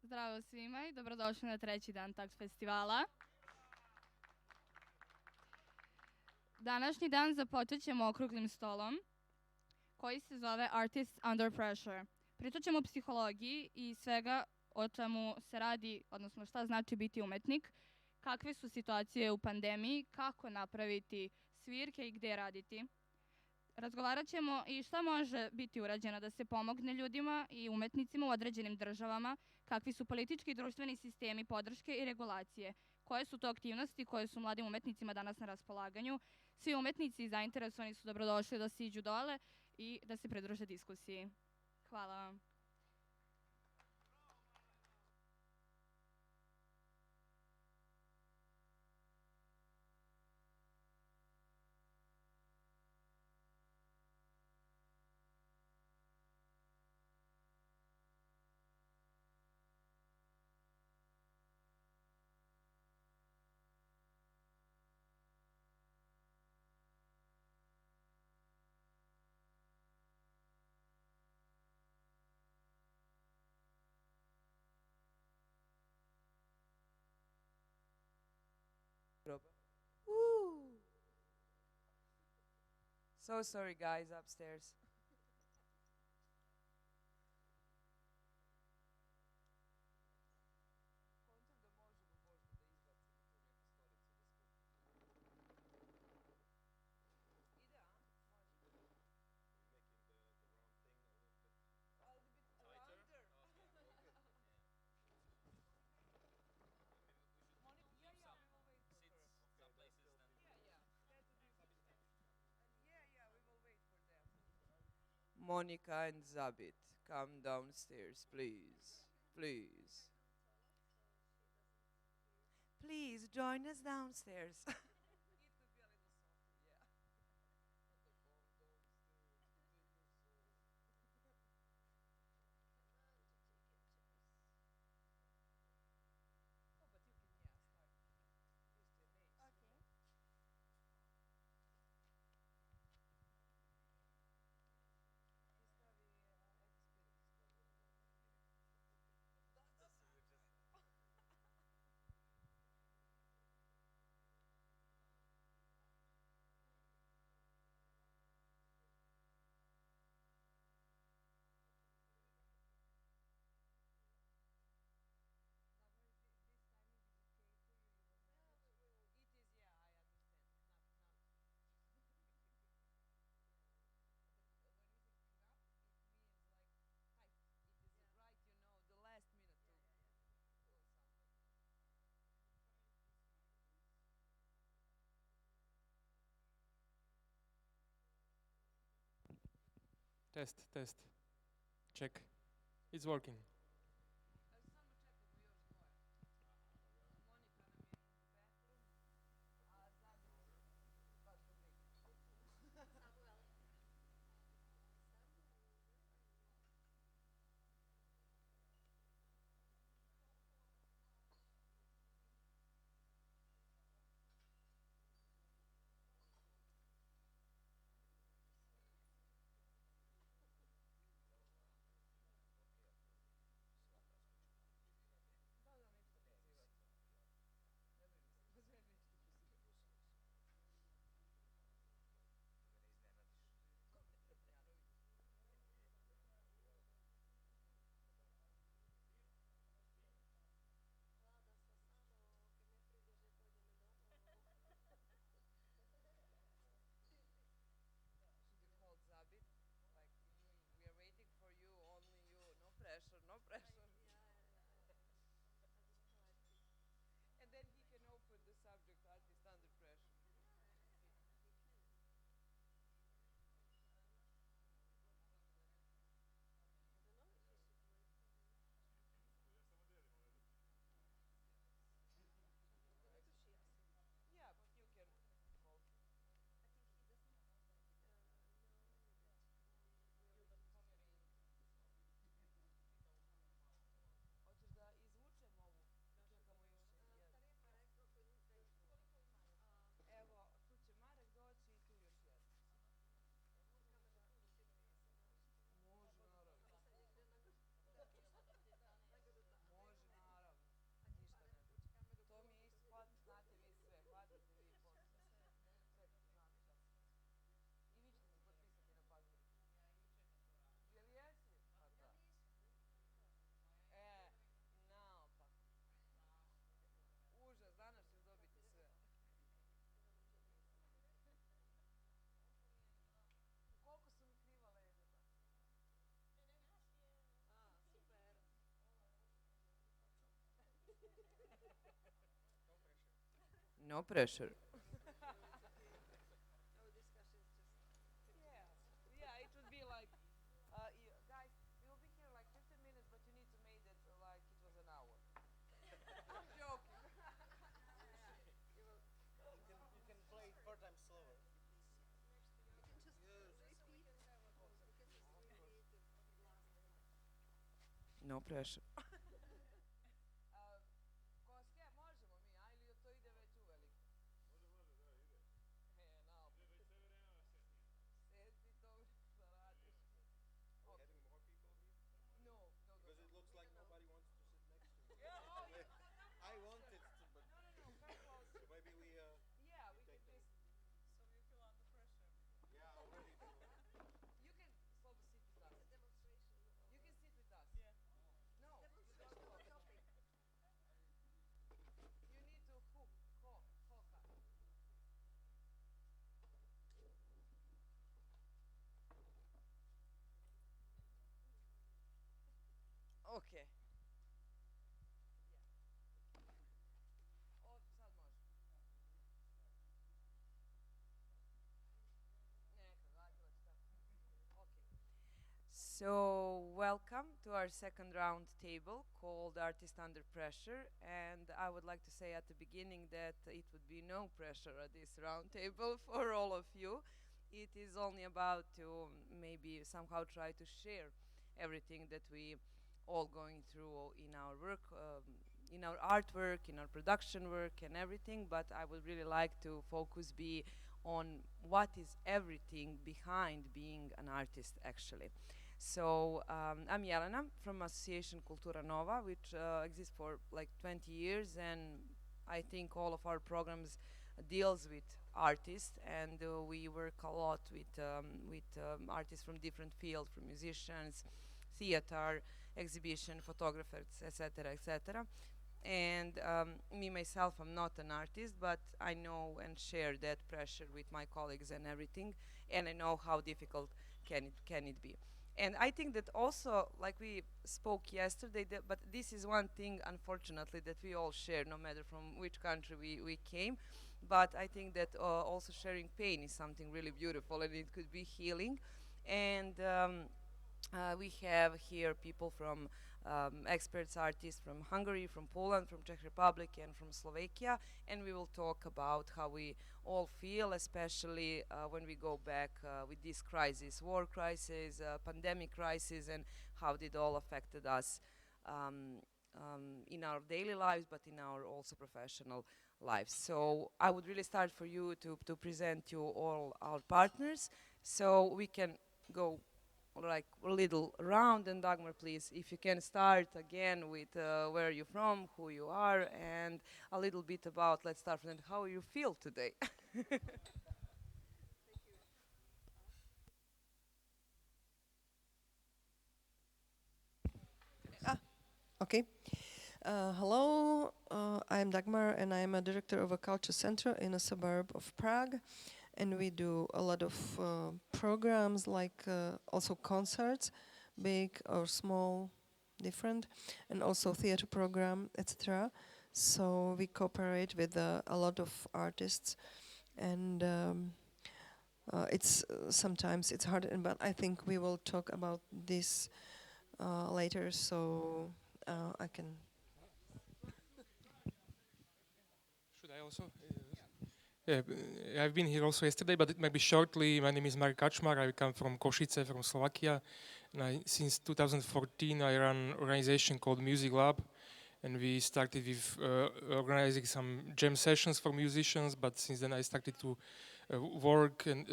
Zdravo svima i dobrodošli na treći dan Taks festivala. Današnji dan započet ćemo okruglim stolom koji se zove Artists Under Pressure. Pričat ćemo o psihologiji i svega o čemu se radi, odnosno šta znači biti umetnik, kakve su situacije u pandemiji, kako napraviti svirke i gde raditi. Razgovarat ćemo i šta može biti urađeno da se pomogne ljudima i umetnicima u određenim državama, kakvi su politički i društveni sistemi podrške i regulacije, koje su to aktivnosti koje su mladim umetnicima danas na raspolaganju. Svi umetnici zainteresovani su dobrodošli da siđu dole i da se pridruže diskusiji. Hvala vam. Woo! So sorry, guys, upstairs. Monica and Zabit, come downstairs, please. Please. Please join us downstairs. Test, test. Check. It's working. No pressure. Yeah, it would be like, guys, we will be here like 15 minutes, but you need to make it like it was an hour. I'm joking. No pressure. Koske, možemo mi, a ili to ide već uveliko? Sedi dobro da radiš. Okay. No, no, no. Because it looks like nobody wants to sit next to me. Yeah, oh, yeah. I wanted to, but no, no, no, come close. So maybe we yeah, we can just. So you feel under pressure. Yeah, already do. You can Slobo sit with us. It's a demonstration. You can sit with us. Yeah. No, you don't go. You need to hook, hoka. Okay. O, sad može. Neka, radila ću tako. Okay. So, welcome to our second round table called Artist Under Pressure. And I would like to say at the beginning that it would be no pressure at this round table for all of you. It is only about to maybe somehow try to share everything that we all going through in our work, in our artwork, in our production work, and everything. But I would really like to focus be on what is everything behind being an artist, actually. So I'm Jelena from Association Kultura Nova, which exists for like 20 years, and I think all of our programs deals with artists, and we work a lot with artists from different fields, from musicians, theater, exhibition, photographers, etc., etc. And me myself, I'm not an artist, but I know and share that pressure with my colleagues and everything, and I know how difficult can it be. And I think that also, like we spoke yesterday, but this is one thing, unfortunately, that we all share, no matter from which country we came. But I think that also sharing pain is something really beautiful, and it could be healing. And we have here people from experts artists from Hungary, from Poland, from Czech Republic, and from Slovakia, and we will talk about how we all feel, especially when we go back with this crisis, war crisis, pandemic crisis, and how it all affected us in our daily lives, but in our also professional lives. So I would really start for you to present you all our partners, so we can go like a little round. And Dagmar, please, if you can start again with where you're from, who you are, and a little bit about, let's start from how you feel today. Okay. Hello, I'm Dagmar, and I'm a director of a culture center in a suburb of Prague. And we do a lot of programs, like also concerts, big or small, different, and also theater program, etc. So we cooperate with a lot of artists, and it's sometimes it's hard, but I think we will talk about this later. So I can. Should I also? Yeah, I've been here also yesterday, but maybe shortly. My name is Marek Kaczmar. I come from Košice, from Slovakia. And since 2014, I run an organization called Music Lab. And we started with organizing some jam sessions for musicians. But since then, I started to work and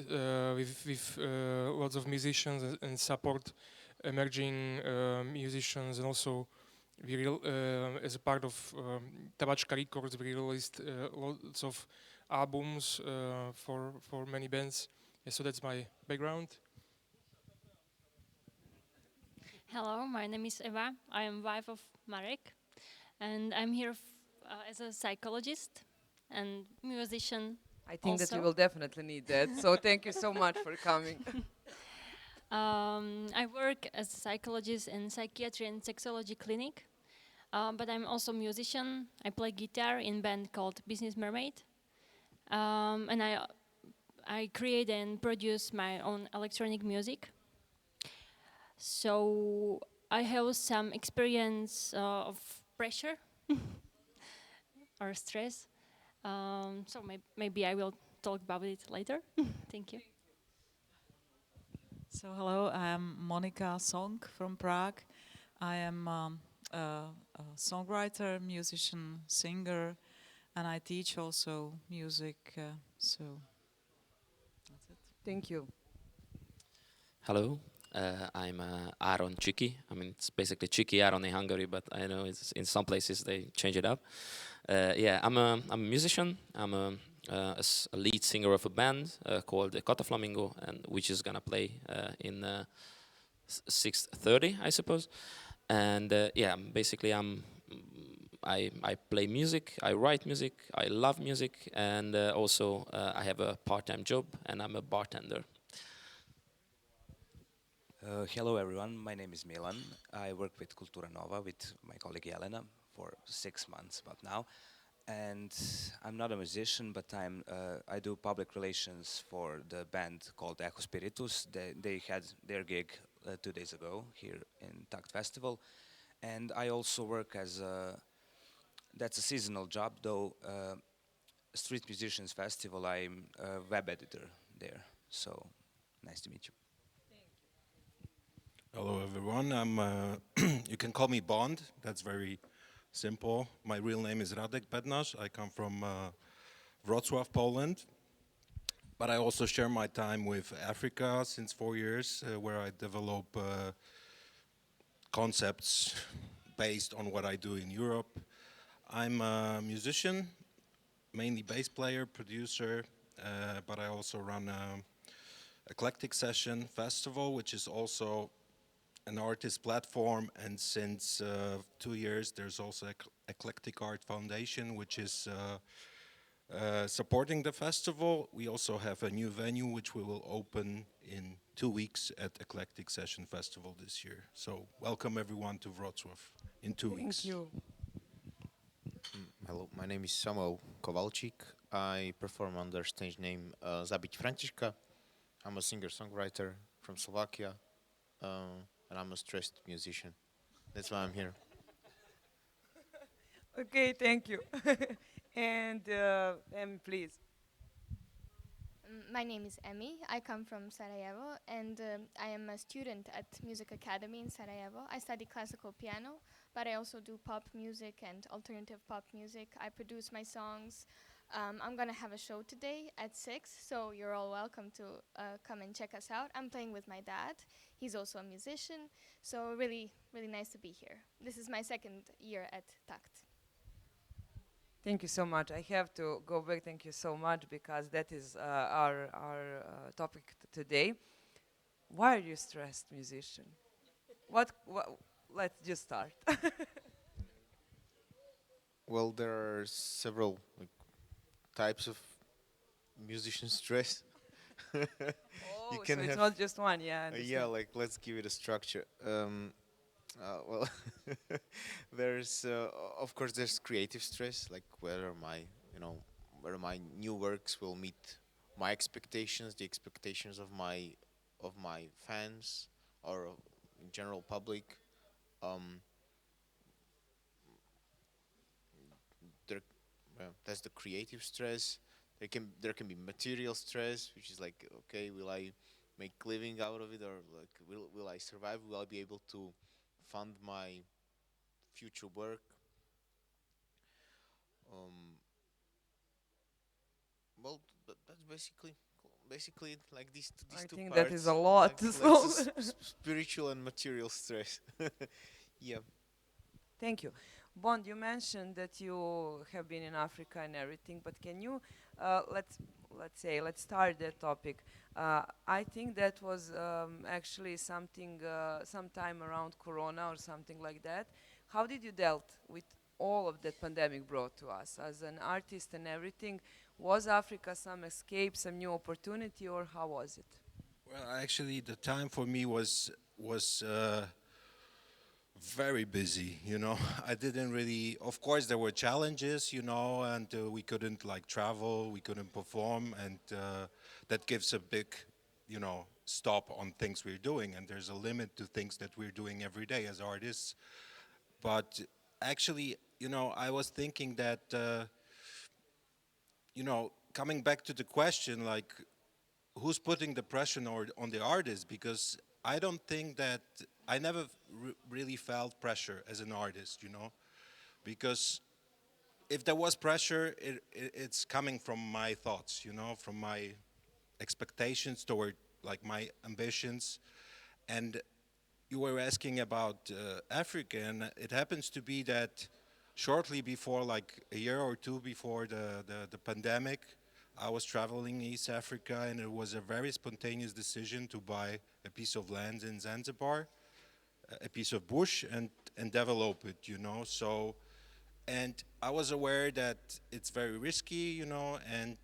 with lots of musicians and support emerging musicians. And also, as a part of Tabačka Records, we released lots of albums for many bands. Yeah, so that's my background. Hello, my name is Eva. I am wife of Marek, and I'm here as a psychologist and musician. I think that we also. will definitely need that. So thank you so much for coming. I work as a psychologist in psychiatry and sexology clinic, but I'm also a musician. I play guitar in band called Business Mermaid, and I create and produce my own electronic music. So I have some experience of pressure or stress. So maybe I will talk about it later. Thank you. So hello, I'm Monika Song from Prague. I am a songwriter, musician, singer, and I teach also music. So that's it. Thank you. Hello, I'm Aaron Chiki. I mean, it's basically Chiki Aaron in Hungary, but I know it's in some places they change it up. Yeah, I'm a musician. I'm a lead singer of a band called the Kata Flamingo, and which is gonna play in 6:30, I suppose. And yeah, basically I play music, I write music, I love music, and also I have a part-time job, and I'm a bartender. Hello everyone, my name is Milan. I work with Kultura Nova with my colleague Jelena for 6 months about now. And I'm not a musician, but I do public relations for the band called Echo Spiritus. They had their gig 2 days ago here in Tact Festival. And I also work that's a seasonal job though, Street Musicians Festival, I'm a web editor there. So nice to meet you. Hello, everyone. You can call me Bond. That's very simple. My real name is Radek Bednarz. I come from Wrocław, Poland. But I also share my time with Africa since 4 years, where I develop concepts based on what I do in Europe. I'm a musician, mainly bass player, producer, but I also run an Eclectic Session Festival, which is also an artist platform, and since 2 years there's also Eclectic Art Foundation, which is supporting the festival. We also have a new venue which we will open in 2 weeks at Eclectic Session Festival this year. So welcome everyone to Wrocław in 2 weeks. Thank you. Hello, my name is Samuel Kowalczyk. I perform under stage name Zabić Franciszka. I'm a singer-songwriter from Slovakia. And I'm a stressed musician. That's why I'm here. Okay, thank you. And Em, please. My name is Emmy. I come from Sarajevo, and I am a student at Music Academy in Sarajevo. I study classical piano, but I also do pop music and alternative pop music. I produce my songs. I'm gonna have a show today at 6, so you're all welcome to come and check us out. I'm playing with my dad. He's also a musician, so really, really nice to be here. This is my 2nd year at Tact. Thank you so much. I have to go back. Thank you so much, because that is our topic today. Why are you stressed, musician? What? Let's just start. Well, there are several types of musician stress. Oh, can so it's have- not just one, yeah. I Yeah, understand. like let's give it a structure. Well, there's of course there's creative stress, like whether my new works will meet my expectations, the expectations of my fans or in general public. There, that's the creative stress. There can be material stress, which is like, okay, will I make living out of it, or like will I survive? Will I be able to fund my future work? Well, that's basically like these I two think parts. that is a lot to like solve. spiritual and material stress. Yeah. Thank you. Bond, you mentioned that you have been in Africa and everything, but can you let's start that topic. I think that was actually something sometime around Corona or something like that. How did you dealt with all of that pandemic brought to us as an artist and everything? Was Africa some escape, some new opportunity, or how was it? Well, actually, the time for me was very busy, you know. I didn't really, of course, there were challenges, you know, and we couldn't like travel, we couldn't perform, and that gives a big, you know, stop on things we're doing. And there's a limit to things that we're doing every day as artists. But actually, you know, I was thinking that, you know, coming back to the question, like, who's putting the pressure on the artist? Because I don't think that I never really felt pressure as an artist, you know, because if there was pressure, it's coming from my thoughts, you know, from my expectations toward like my ambitions. And you were asking about Africa, and it happens to be that shortly before, like a year or two before the pandemic, I was traveling East Africa, and it was a very spontaneous decision to buy a piece of land in Zanzibar, a piece of bush, and develop it, you know. So, and I was aware that it's very risky, you know, and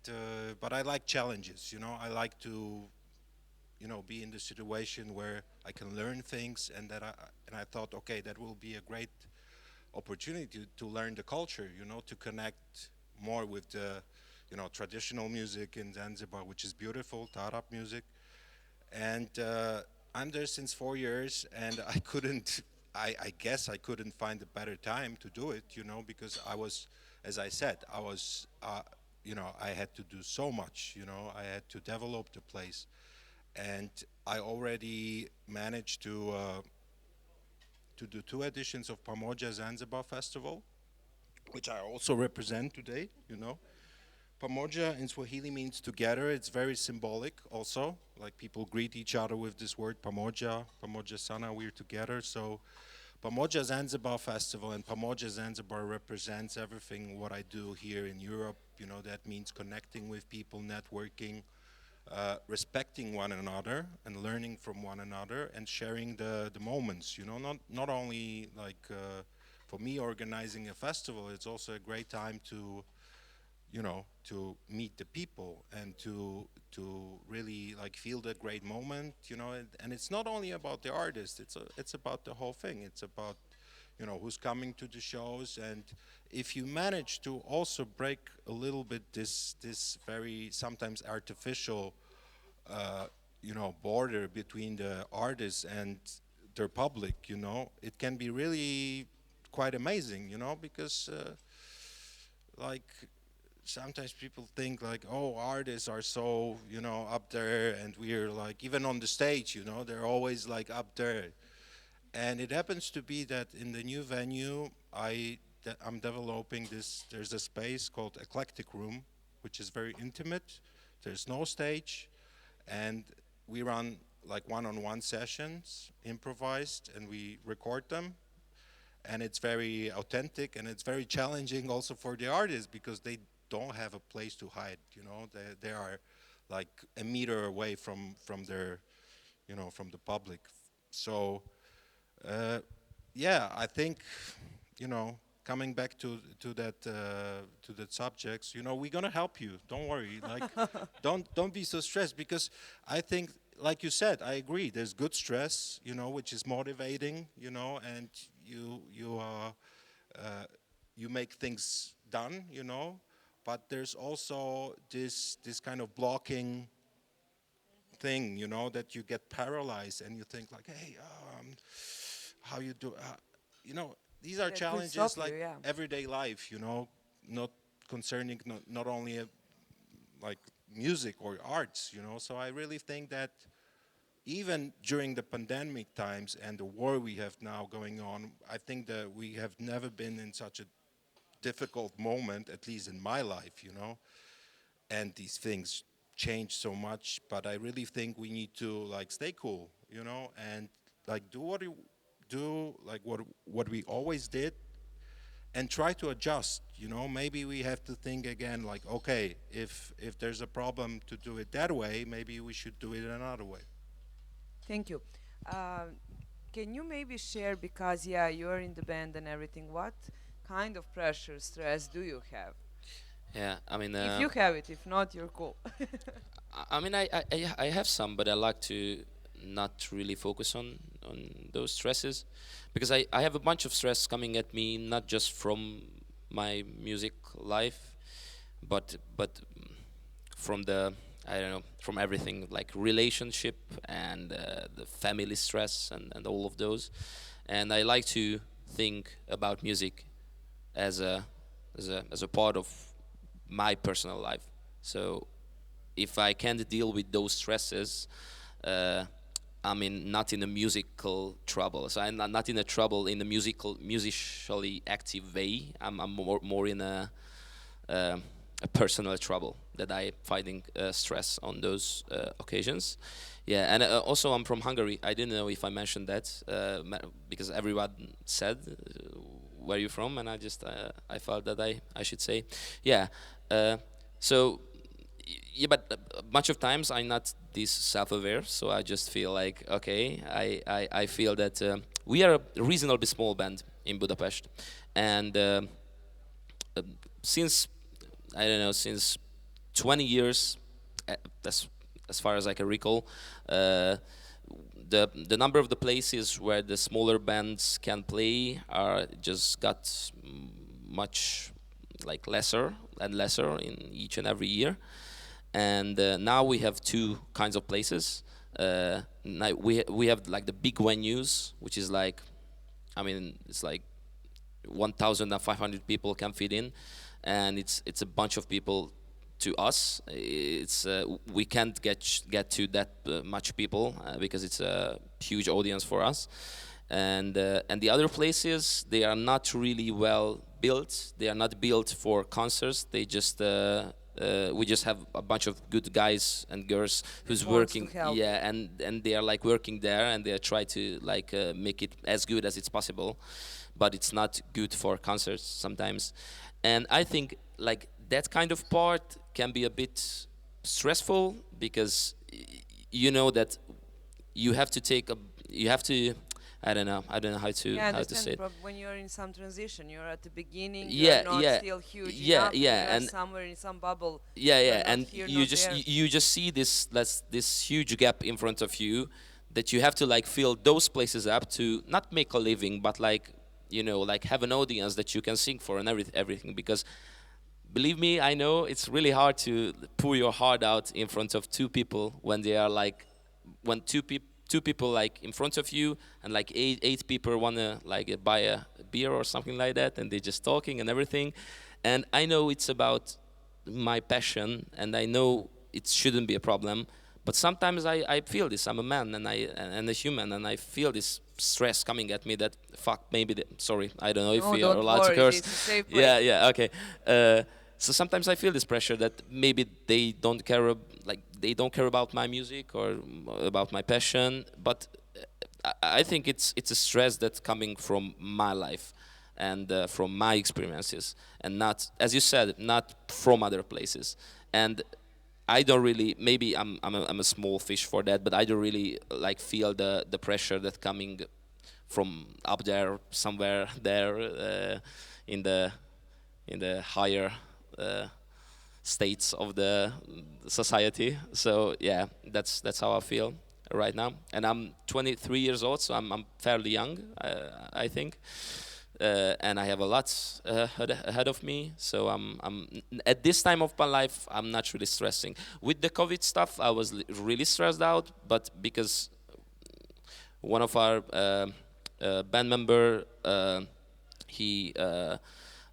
but I like challenges, you know. I like to, you know, be in the situation where I can learn things, and I thought, okay, that will be a great opportunity to learn the culture, you know, to connect more with the, you know, traditional music in Zanzibar, which is beautiful, Tarab music. And I'm there since 4 years, and I couldn't, I guess I couldn't find a better time to do it, you know, because I was, as I said, I was, you know, I had to do so much, you know, I had to develop the place. And I already managed to do 2 editions of Pamoja Zanzibar Festival, which I also represent today, you know. Pamoja in Swahili means together. It's very symbolic also. Like people greet each other with this word Pamoja, Pamoja Sana, we're together. So Pamoja Zanzibar Festival and Pamoja Zanzibar represents everything what I do here in Europe. You know, that means connecting with people, networking, respecting one another and learning from one another and sharing the moments, you know, not only like for me organizing a festival, it's also a great time to, you know, to meet the people and to really like feel that great moment, you know, and it's not only about the artist, it's about the whole thing. It's about, you know, who's coming to the shows, and if you manage to also break a little bit this very sometimes artificial, you know, border between the artists and their public, you know, it can be really quite amazing, you know, because like sometimes people think like, oh, artists are so, you know, up there, and we're like, even on the stage, you know, they're always like up there. And it happens to be that in the new venue, I'm developing this, there's a space called Eclectic Room, which is very intimate. There's no stage, and we run like one-on-one sessions, improvised, and we record them. And it's very authentic, and it's very challenging also for the artists because they don't have a place to hide, you know. They are like a meter away from their, you know, from the public. So yeah, I think, you know, coming back to that subjects, you know, we're gonna help you. Don't worry. Like, don't be so stressed, because I think, like you said, I agree. There's good stress, you know, which is motivating, you know, and you make things done, you know. But there's also this kind of blocking thing, you know, that you get paralyzed and you think like, hey, how you do, you know, these are That will challenges stop like you, yeah. everyday life, you know, not concerning not only like music or arts, you know. So I really think that even during the pandemic times and the war we have now going on, I think that we have never been in such a difficult moment, at least in my life, you know. And these things change so much, but I really think we need to like stay cool, you know, and like do what we always did, and try to adjust, you know. Maybe we have to think again, like, okay, if there's a problem to do it that way, maybe we should do it another way. Thank you. Can you maybe share, because yeah, you're in the band and everything, what kind of pressure, stress do you have? Yeah, I mean, If you have it, if not, you're cool. I mean, I have some, but I like to not really focus on those stresses, because I have a bunch of stress coming at me, not just from my music life, but from the, I don't know, from everything, like relationship and the family stress and all of those. And I like to think about music as a part of my personal life. So if I can't deal with those stresses, not in a musical trouble. So I'm not in a trouble in a musically active way. I'm more in a personal trouble that I finding stress on those occasions. Yeah, and also I'm from Hungary. I didn't know if I mentioned that because everyone said where you from, and I felt that I should say, yeah. So yeah, but much of times I'm not this self-aware, so I just feel like, okay, I feel that we are a reasonably small band in Budapest, and since, I don't know, since 20 years, as far as I can recall, the number of the places where the smaller bands can play are just got much like lesser and lesser in each and every year. And now we have two kinds of places. Now we have like the big venues, which is like, I mean, it's like 1,500 people can fit in, and it's a bunch of people. To us, it's we can't get to that much people because it's a huge audience for us, and the other places, they are not really well built. They are not built for concerts. They just we just have a bunch of good guys and girls who's working, yeah, and they are like working there, and they try to like make it as good as it's possible, but it's not good for concerts sometimes. And I think like that kind of part can be a bit stressful because you know that you have to I don't know how to say it. When you're in some transition, you're at the beginning, yeah, you're not yeah, still huge yeah, enough, yeah, you're and somewhere in some bubble. yeah, and here, you just see this huge gap in front of you that you have to like fill those places up to not make a living, but like, you know, like have an audience that you can sing for and everything. Because believe me, I know it's really hard to pour your heart out in front of two people when they are like, when two people like in front of you, and like eight people wanna like buy a beer or something like that, and they're just talking and everything. And I know it's about my passion, and I know it shouldn't be a problem. But sometimes I feel this. I'm a man and a human, and I feel this stress coming at me that fuck, maybe sorry, I don't know if we are allowed to curse. It's a safe place. Yeah, okay. So sometimes I feel this pressure that maybe they don't care, they don't care about my music or about my passion. But I think it's a stress that's coming from my life and from my experiences, and not, as you said, not from other places. And I don't really, maybe I'm a small fish for that, but I don't really like feel the pressure that coming from up there somewhere there in the higher states of the society. So yeah, that's how I feel right now. And I'm 23 years old, so I'm fairly young, I think. And I have a lot ahead of me. So I'm at this time of my life, I'm not really stressing. With the COVID stuff, I was really stressed out, but because one of our band member, he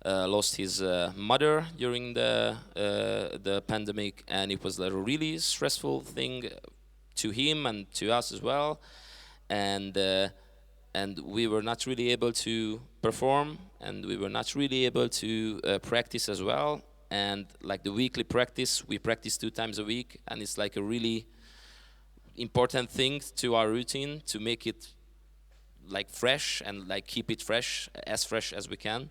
lost his mother during the pandemic, and it was a really stressful thing to him and to us as well. And we were not really able to perform, and we were not really able to practice as well. And like the weekly practice, we practice 2 times a week, and it's like a really important thing to our routine to make it like fresh and like keep it fresh as we can.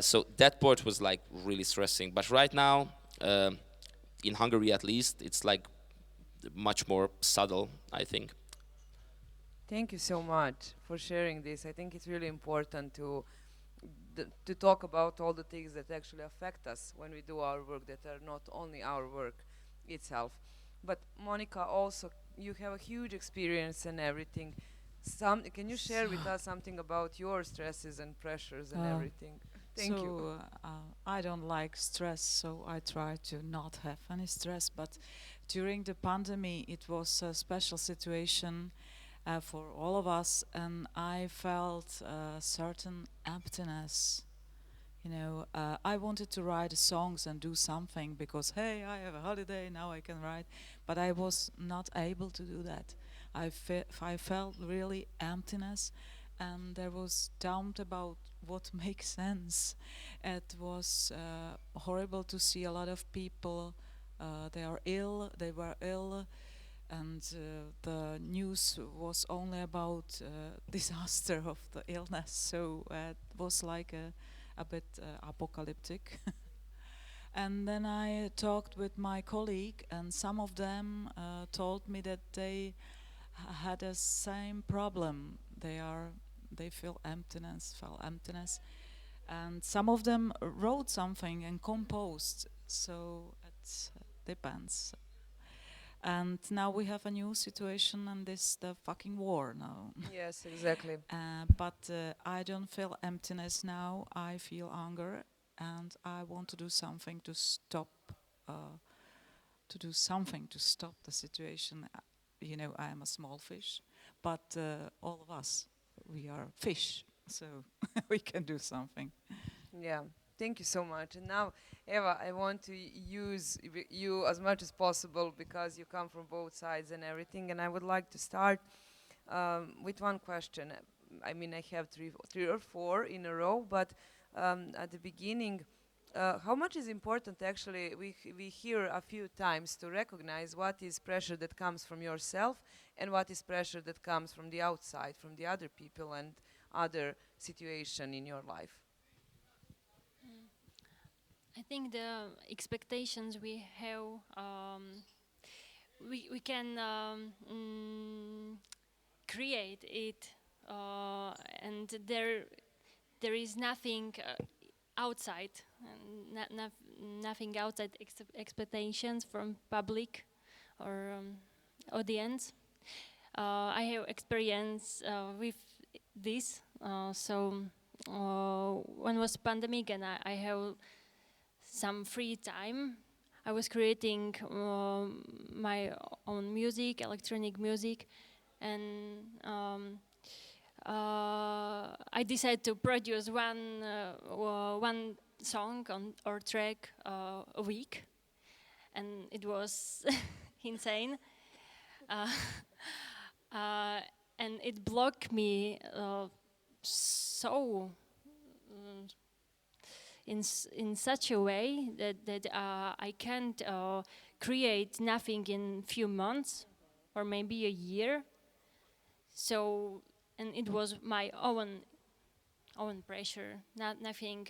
So that part was like really stressing. But right now, in Hungary at least, it's like much more subtle, I think. Thank you so much for sharing this. I think it's really important to talk about all the things that actually affect us when we do our work, that are not only our work itself. But Monica, also, you have a huge experience and everything. Can you share with us something about your stresses and pressures and everything? Thank you. So I don't like stress, so I try to not have any stress. But during the pandemic, it was a special situation for all of us, and I felt a certain emptiness. You know, I wanted to write songs and do something because, hey, I have a holiday, now I can write. But I was not able to do that. I felt really emptiness, and there was doubt about what makes sense. It was horrible to see a lot of people, they were ill, and the news was only about disaster of the illness, so it was like a bit apocalyptic. And then I talked with my colleague, and some of them told me that they had the same problem. They feel emptiness, and some of them wrote something and composed. So it depends. And now we have a new situation, and this the fucking war now. Yes, exactly. But I don't feel emptiness now. I feel hunger, and I want to do something to stop. To stop the situation. You know, I am a small fish, but all of us, we are fish, so we can do something. Yeah, thank you so much. And now, Eva, I want to use you as much as possible because you come from both sides and everything. And I would like to start with one question. I mean, I have three or four in a row, but at the beginning, how much is important actually, we hear a few times to recognize what is pressure that comes from yourself and what is pressure that comes from the outside, from the other people and other situation in your life? I think the expectations we have, we can create it, and there is nothing outside, nothing outside expectations from public or audience. I have experience with this, so when was pandemic and I have some free time, I was creating my own music, electronic music, and I decided to produce one song or track a week, and it was insane. And it blocked me so in such a way that I can't create nothing in few months or maybe a year. So, and it was my own pressure, nothing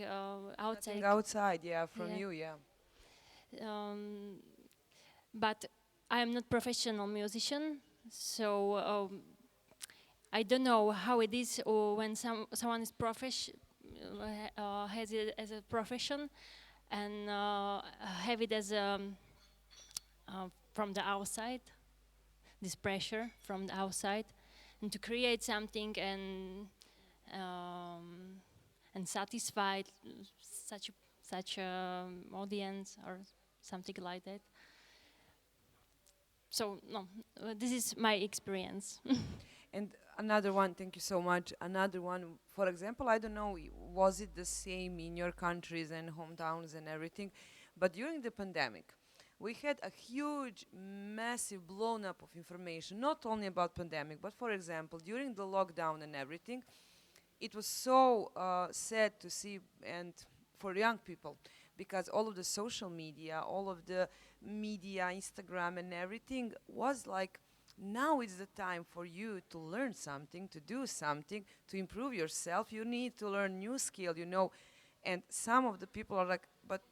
outside. Nothing outside, yeah, from you, yeah. But I am not professional musician, so I don't know how it is when someone is has it as a profession and have it as from the outside, this pressure from the outside, and to create something and satisfy such audience or something like that. So no, this is my experience. And another one, thank you so much. Another one, for example, I don't know, was it the same in your countries and hometowns and everything? But during the pandemic, we had a huge, massive blown up of information, not only about pandemic, but for example, during the lockdown and everything, it was so sad to see, and for young people, because all of the social media, all of the media, Instagram and everything was like, now is the time for you to learn something, to do something, to improve yourself. You need to learn new skill, you know. And some of the people are like, but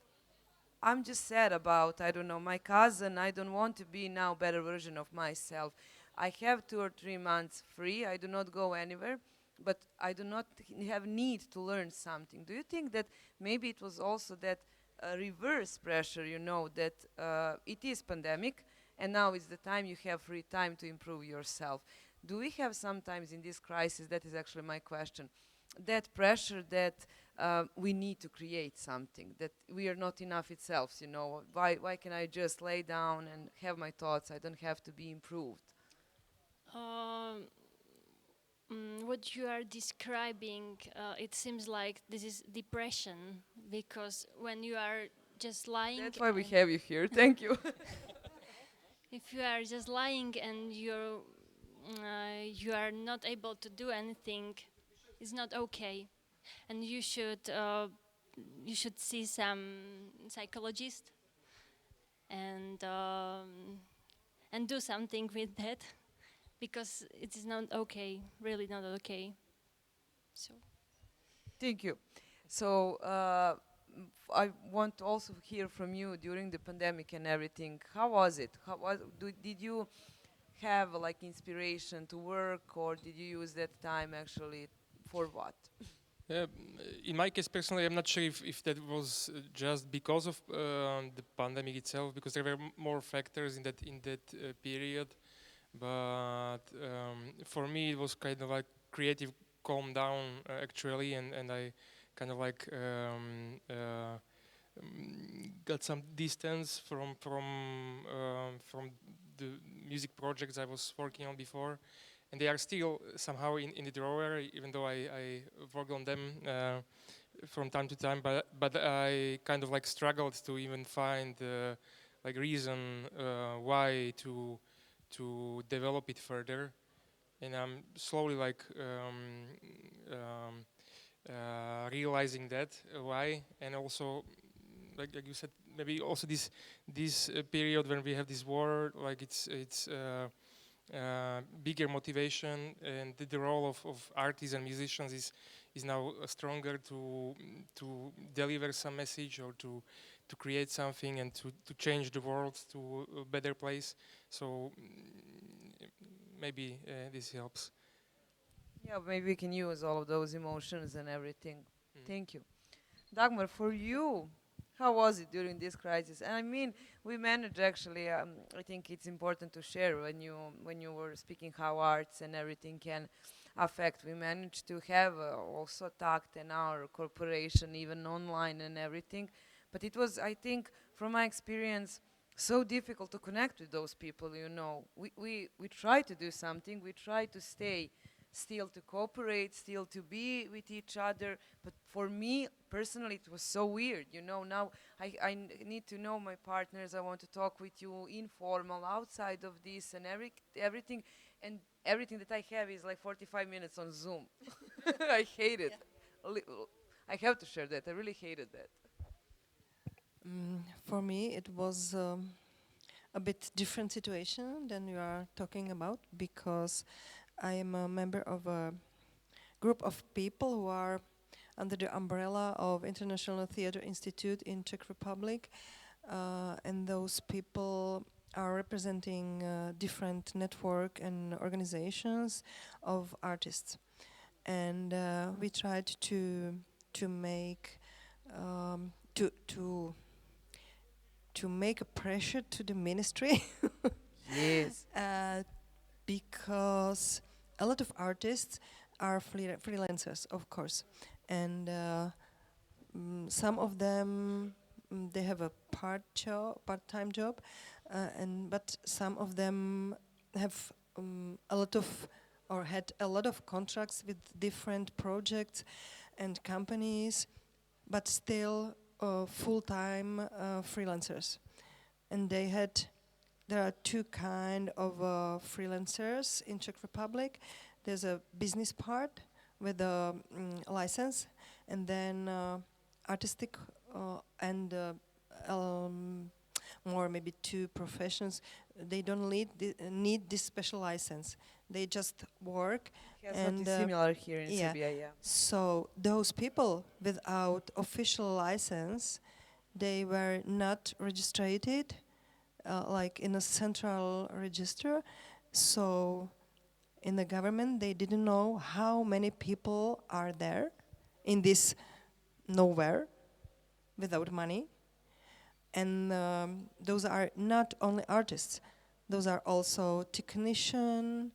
I'm just sad about, I don't know, my cousin. I don't want to be now better version of myself. I have 2 or 3 months free. I do not go anywhere, but I do not have need to learn something. Do you think that maybe it was also that reverse pressure, you know, that it is pandemic, and now is the time you have free time to improve yourself? do we have sometimes in this crisis, that is actually my question, that pressure that we need to create something, that we are not enough itself, you know, why can I just lay down and have my thoughts, I don't have to be improved? Um, what you are describing, it seems like this is depression, because when you are just lying. That's why we have you here. Thank you. If you are just lying and you are not able to do anything, it's not okay, and you should see some psychologist and do something with that, because it is not okay, really not okay. So. Thank you. So I want to also hear from you during the pandemic and everything. How was it? Did you have like inspiration to work, or did you use that time actually for what? In my case personally, I'm not sure if that was just because of the pandemic itself, because there were more factors in that period. But for me, it was kind of like creative calm down actually, and I kind of like got some distance from the music projects I was working on before, and they are still somehow in the drawer, even though I work on them from time to time. But I kind of like struggled to even find like reason why to develop it further, and I'm slowly like realizing that why, and also like you said, maybe also this period when we have this war, like it's bigger motivation, and the role of artists and musicians is now stronger to deliver some message, or to create something, and to change the world to a better place. So maybe this helps. Yeah, maybe we can use all of those emotions and everything. Thank you. Dagmar, for you, how was it during this crisis? And I mean, we managed actually. I think it's important to share when you were speaking how arts and everything can affect. We managed to have also talked in our corporation, even online and everything. But it was, I think, from my experience, so difficult to connect with those people. You know, we try to do something. We try to stay still, to cooperate, still to be with each other. But for me personally, it was so weird. You know, now I need to know my partners. I want to talk with you informal, outside of this, and everything. And everything that I have is like 45 minutes on Zoom. I hate it. I have to share that. I really hated that. For me, it was a bit different situation than you are talking about, because I am a member of a group of people who are under the umbrella of International Theatre Institute in Czech Republic, and those people are representing different network and organizations of artists, and we tried to make to make a pressure to the ministry. Yes. Because a lot of artists are freelancers, of course, and some of them they have a part-time job, but some of them have a lot of, or had a lot of contracts with different projects and companies, but still full-time freelancers, and there are two kind of freelancers in Czech Republic. There's a business part with a license, and then artistic and more maybe two professions. They don't need this special license. They just work. Yes, and something similar here in yeah. Serbia, yeah. So those people without official license, they were not registered like in a central register. So in the government, they didn't know how many people are there in this nowhere without money. And those are not only artists, those are also technicians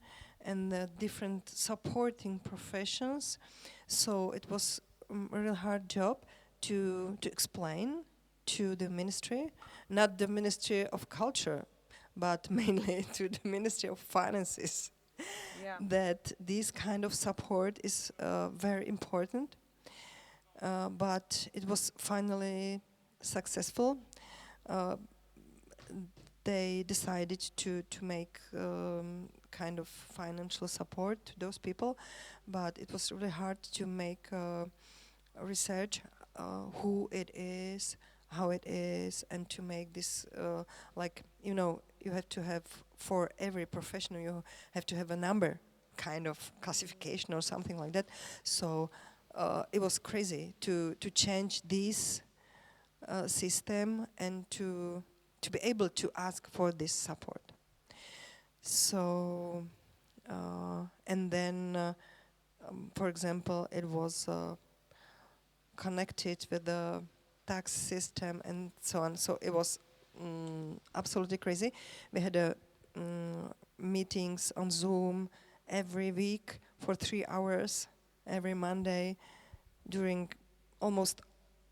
and the different supporting professions. So it was a real hard job to explain to the ministry, not the Ministry of Culture, but mainly to the Ministry of Finances, Yeah. that this kind of support is very important. But it was finally successful. Uh, they decided to make kind of financial support to those people, but it was really hard to make research who it is, how it is, and to make this like, you know, you have to have, for every professional you have to have a number kind of classification or something like that. So it was crazy to change this system and to be able to ask for this support. So and then for example, it was connected with the tax system and so on. So it was absolutely crazy. We had meetings on Zoom every week for 3 hours, every Monday, during almost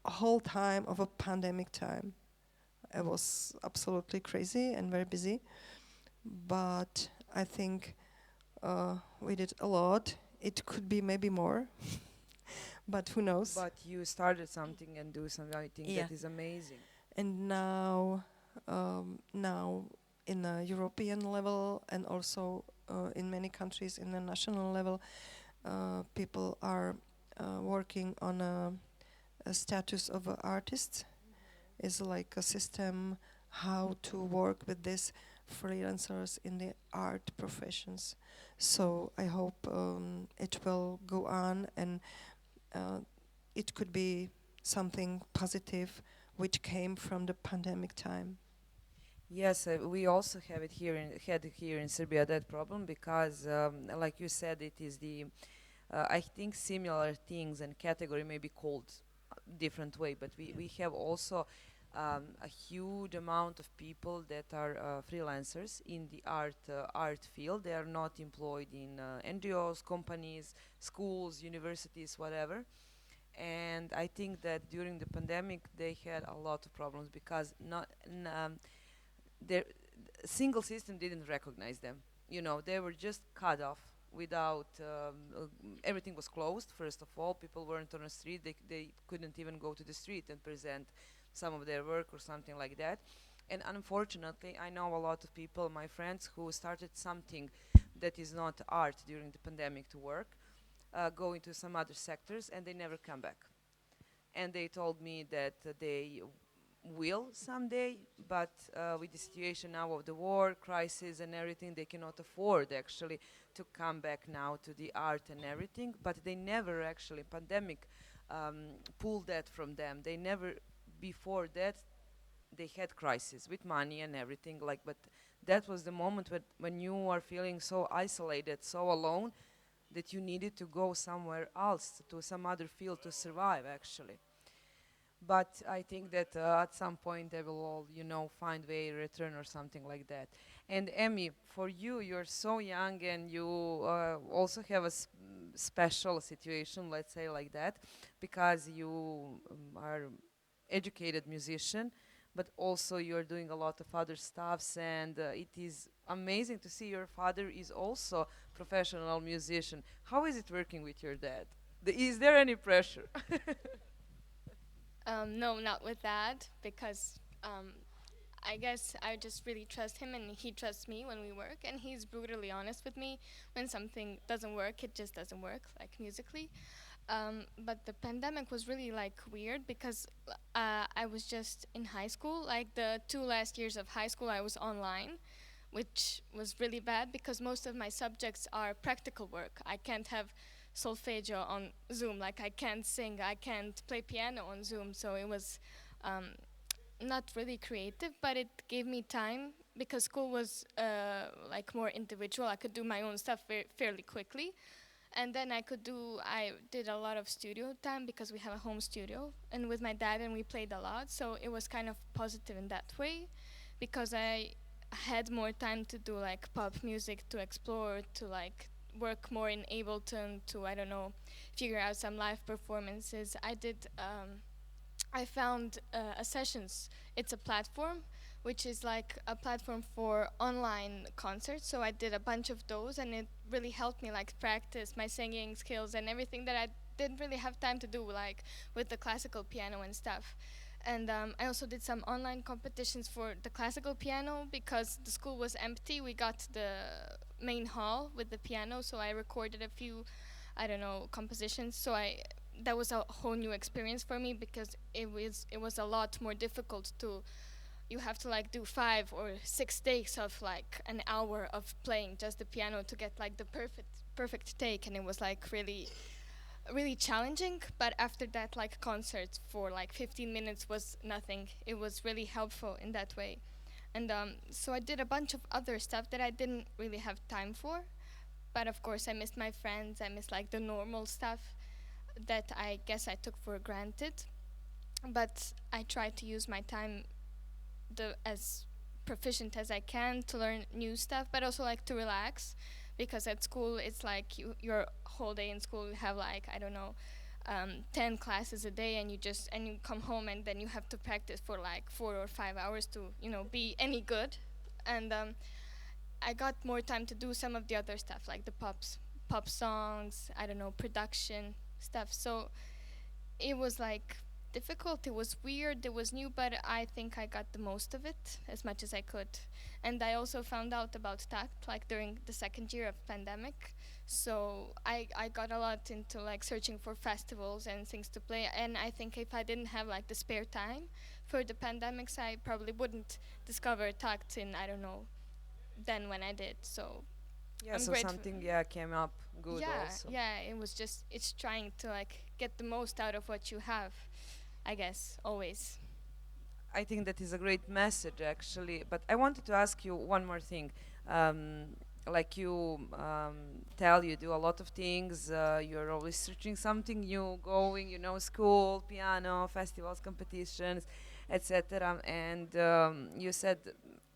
a whole time of a pandemic time. It was absolutely crazy and very busy, but I think we did a lot. It could be maybe more, but who knows? But you started something and do something. I think Yeah. that is amazing. And now in a European level and also in many countries in the national level, people are working on a status of artists. Is like a system how to work with these freelancers in the art professions. So I hope it will go on, and it could be something positive which came from the pandemic time. Yes, we also have it here in Serbia, that problem, because like you said, it is the I think similar things and category may be called different way, but we have also a huge amount of people that are freelancers in the art field. They are not employed in NGOs, companies, schools, universities, whatever. And I think that during the pandemic they had a lot of problems because their single system didn't recognize them. You know, they were just cut off without everything was closed. First of all, people weren't on the street. They couldn't even go to the street and present some of their work or something like that. And unfortunately, I know a lot of people, my friends, who started something that is not art during the pandemic to work, go into some other sectors, and they never come back. And they told me that they will someday, but with the situation now of the war, crisis and everything, they cannot afford actually to come back now to the art and everything. But they never actually, pandemic pulled that from them. They never, before that, they had crisis with money and everything, like, but that was the moment when you are feeling so isolated, so alone, that you needed to go somewhere else, to some other field to survive actually. But I think that at some point they will all, you know, find way return or something like that. And Emmy, for you, you're so young and you also have a special situation, let's say like that, because you are educated musician, but also you're doing a lot of other stuffs, and it is amazing to see your father is also professional musician. How is it working with your dad? Is there any pressure? No, not with that, because I guess I just really trust him and he trusts me when we work, and he's brutally honest with me. When something doesn't work, it just doesn't work, like musically. But the pandemic was really like weird because I was just in high school. Like the 2 last years of high school, I was online, which was really bad because most of my subjects are practical work. I can't have solfeggio on Zoom. Like I can't sing, I can't play piano on Zoom. So it was not really creative, but it gave me time because school was like more individual. I could do my own stuff fairly quickly. And then I did a lot of studio time because we have a home studio and with my dad, and we played a lot. So it was kind of positive in that way because I had more time to do like pop music, to explore, to like work more in Ableton, to I don't know, figure out some live performances. I found a Sessions. It's a platform, which is like a platform for online concerts. So I did a bunch of those, and it really helped me like practice my singing skills and everything that I didn't really have time to do, like with the classical piano and stuff. And I also did some online competitions for the classical piano because the school was empty. We got the main hall with the piano, so I recorded a few, I don't know, compositions. So that was a whole new experience for me because it was a lot more difficult to. You have to like do 5 or 6 takes of like an hour of playing just the piano to get like the perfect take, and it was like really challenging. But after that, like concerts for like 15 minutes was nothing. It was really helpful in that way. And so I did a bunch of other stuff that I didn't really have time for. But of course I missed my friends. I missed like the normal stuff that I guess I took for granted. But I tried to use my time as proficient as I can to learn new stuff, but also like to relax, because at school it's like your whole day in school you have like I don't know 10 classes a day, and you come home and then you have to practice for like 4 or 5 hours to be any good. And I got more time to do some of the other stuff like the pop songs, I don't know, production stuff. So it was like difficult, it was weird, it was new, but I think I got the most of it as much as I could. And I also found out about TACT like during the second year of pandemic. So I got a lot into like searching for festivals and things to play. And I think if I didn't have like the spare time for the pandemics, I probably wouldn't discover TACT in, I don't know, then when I did. So Yeah, I'm so grateful. something came up good also. Yeah, it was just, it's trying to like get the most out of what you have, I guess, always. I think that is a great message, actually. But I wanted to ask you one more thing. Like you you do a lot of things. You're always searching something new, going, school, piano, festivals, competitions, etc. And you said,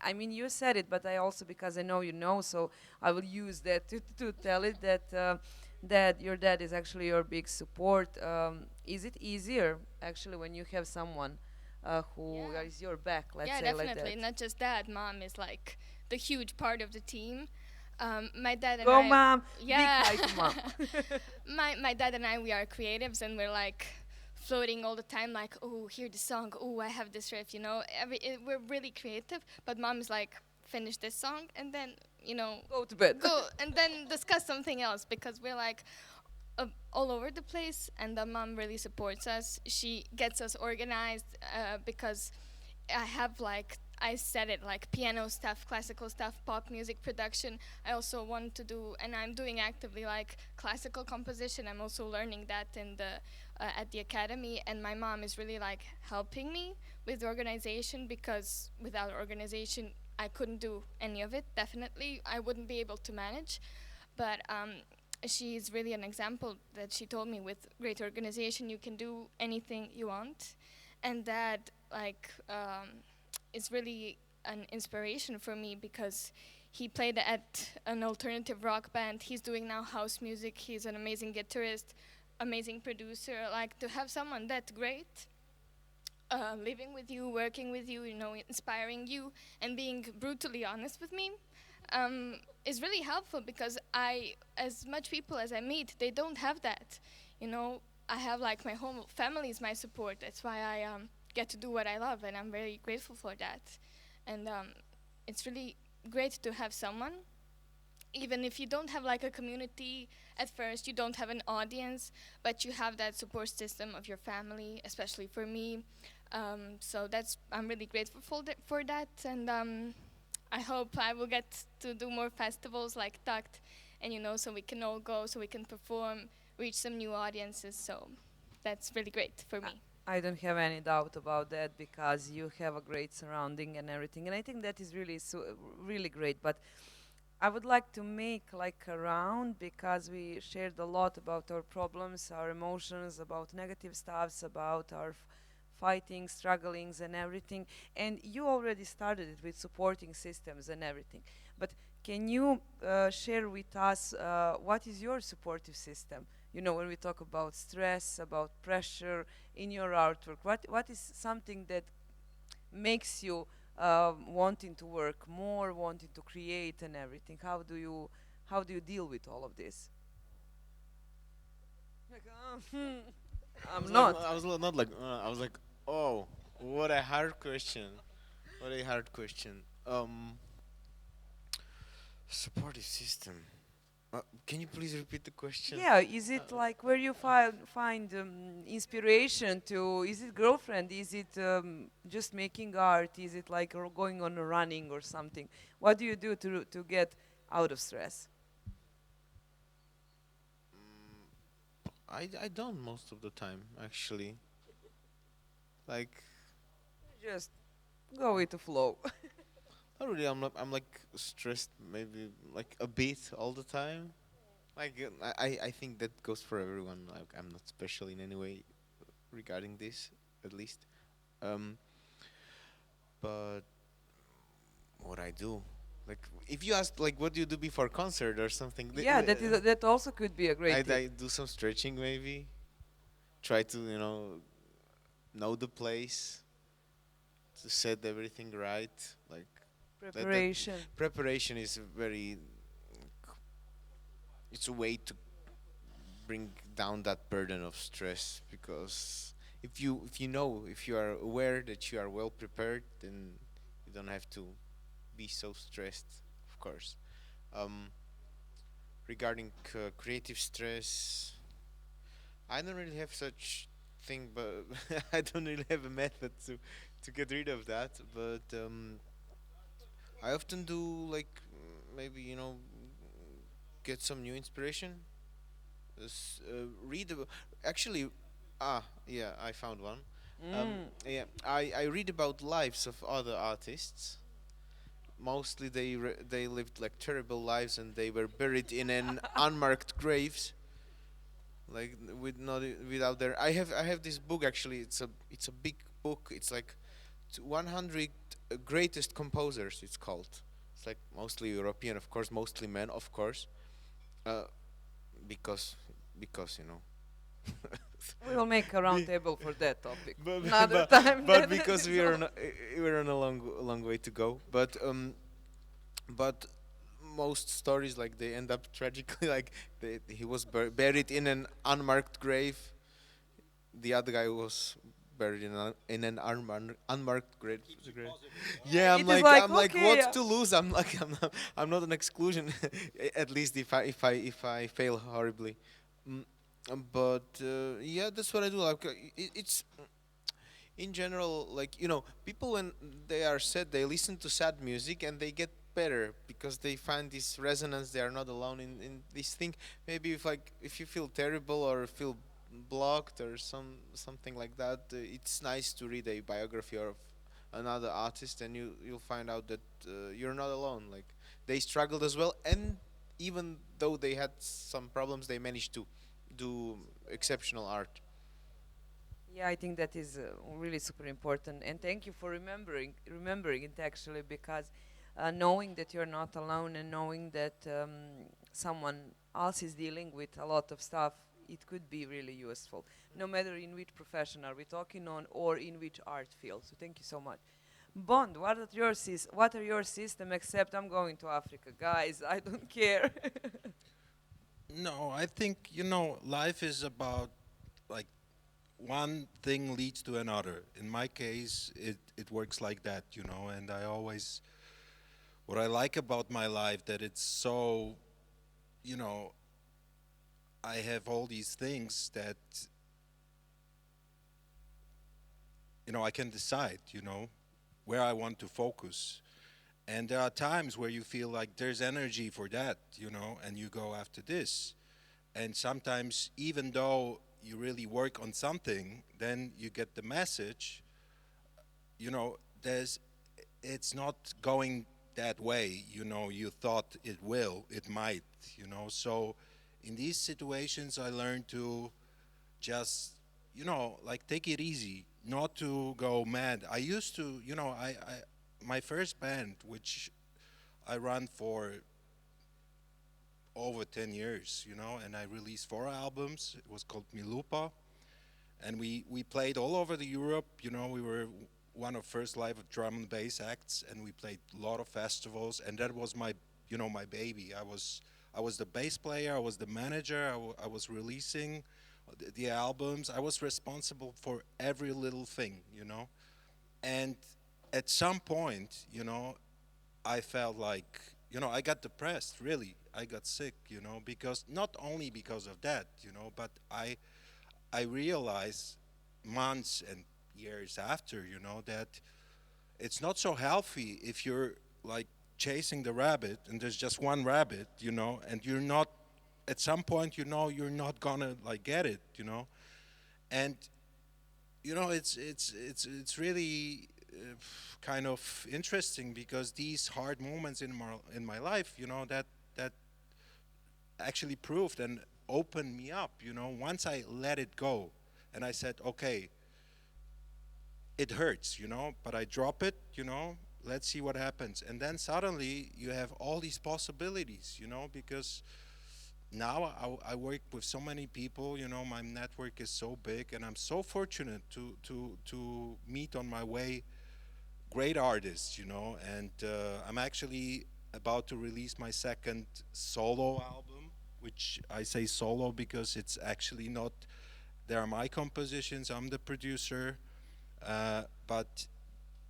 I mean, you said it, but I also, because I know you know, so I will use that to tell it that your dad is actually your big support. Is it easier actually when you have someone who Yeah. is your back, let's Yeah, say like definitely. that? Not just that. Mom is like the huge part of the team. My dad and Go, I. mom! Yeah. Big hi to mom. my dad and I, we are creatives, and we're like floating all the time. Like, oh, hear the song. Oh, I have this riff. We're really creative. But mom is like, finish this song, and then Go to bed. go and then discuss something else, because we're like all over the place. And the mom really supports us. She gets us organized because I have like, I said it, like piano stuff, classical stuff, pop music production. I also want to do, and I'm doing actively like classical composition. I'm also learning that in the at the academy, and my mom is really like helping me with organization, because without organization I couldn't do any of it. Definitely I wouldn't be able to manage. But she's really an example that she told me, with great organization you can do anything you want. And that like is really an inspiration for me, because he played at an alternative rock band. He's doing now house music. He's an amazing guitarist, amazing producer. Like, to have someone that great living with you, working with you, inspiring you, and being brutally honest with me is really helpful, because as much people as I meet, they don't have that. I have like my whole family is my support. That's why I get to do what I love, and I'm very grateful for that. And it's really great to have someone, even if you don't have like a community at first, you don't have an audience, but you have that support system of your family, especially for me. So I'm really grateful for that, and I hope I will get to do more festivals like TACT, and so we can all go, so we can perform, reach some new audiences. So that's really great for me. I don't have any doubt about that, because you have a great surrounding and everything, and I think that is really great. But I would like to make like a round, because we shared a lot about our problems, our emotions, about negative stuffs, about our fighting, strugglings, and everything. And you already started it with supporting systems and everything. But can you share with us what is your supportive system? You know, when we talk about stress, about pressure in your artwork, what is something that makes you wanting to work more, wanting to create and everything? How do you deal with all of this? I'm not. I was not like. I was like, oh, what a hard question. What a hard question. Supportive system. Can you please repeat the question? Yeah, is it like where you find inspiration to? Is it girlfriend? Is it just making art? Is it like going on a running or something? What do you do to get out of stress? I don't most of the time actually. Like, Just go with the flow. not really. I'm like stressed maybe like a bit all the time. Like I think that goes for everyone. Like I'm not special in any way regarding this, at least. Um, but what I do, like if you ask like what do you do before concert or something, Yeah, that also could be a great I tip. do some stretching maybe. Try to know the place, to set everything right. Like Preparation. preparation is it's a way to bring down that burden of stress, because if you are aware that you are well prepared, then you don't have to be so stressed, of course. um, Regarding creative stress, I don't really have such thing, but I don't really have a method to get rid of that. But I often do like maybe get some new inspiration. Read about, actually, yeah, I found one. Yeah, I read about lives of other artists. Mostly they lived like terrible lives and they were buried in an unmarked graves, like with not without their. I have this book actually. It's a big book. It's like 100 greatest composers. It's called. It's like mostly European, of course, mostly men, of course, uh, because because We will make a round table for that topic. but Another but, time. but because we're on a long way to go. But most stories like they end up tragically. Like he was buried in an unmarked grave. The other guy was buried in an unmarked grave. Yeah, It is like, I'm like okay, what yeah. to lose. I'm not an exclusion. At least if I fail horribly. Mm, but yeah, that's what I do. Like it's in general, like people when they are sad, they listen to sad music and they get better because they find this resonance. They are not alone in this thing. Maybe if you feel terrible or feel blocked or something like that, it's nice to read a biography of another artist, and you'll find out that you're not alone. Like they struggled as well, and even though they had some problems, they managed to do exceptional art. Yeah, I think that is really super important, and thank you for remembering it actually, because knowing that you're not alone and knowing that someone else is dealing with a lot of stuff, it could be really useful, no matter in which profession are we talking on or in which art field. So thank you so much. Bond, what are your system? Except I'm going to Africa, guys. I don't care. No, I think, life is about like one thing leads to another. In my case, it works like that, and what I like about my life, that it's so, I have all these things that, I can decide, where I want to focus. And there are times where you feel like there's energy for that, and you go after this. And sometimes, even though you really work on something, then you get the message, there's, it's not going that way, you thought it might, So in these situations, I learned to just, like take it easy not to go mad. I used to, you know, my first band, which I ran for over 10 years, you know, and I released 4 albums. It was called Milupa, and we played all over the Europe. You know, we were one of first live drum and bass acts, and we played a lot of festivals, and that was my, you know, my baby. I was the bass player, I was the manager, I was releasing the albums. I was responsible for every little thing, you know. And at some point, you know, I felt like, you know, I got depressed, really. I got sick, you know, because not only because of that, you know, but I realized months and years after, you know, that it's not so healthy if you're like chasing the rabbit and there's just one rabbit, you know, and you're not, at some point, you know, you're not gonna like get it, you know. And you know, it's really kind of interesting, because these hard moments in my life, you know, that actually proved and opened me up, you know. Once I let it go and I said, okay, it hurts, you know, but I drop it, you know, let's see what happens. And then suddenly you have all these possibilities, you know, because now I work with so many people, you know, my network is so big, and I'm so fortunate to meet on my way great artists, you know. And I'm actually about to release my second solo album, which I say solo because it's actually not, they are my compositions, I'm the producer, but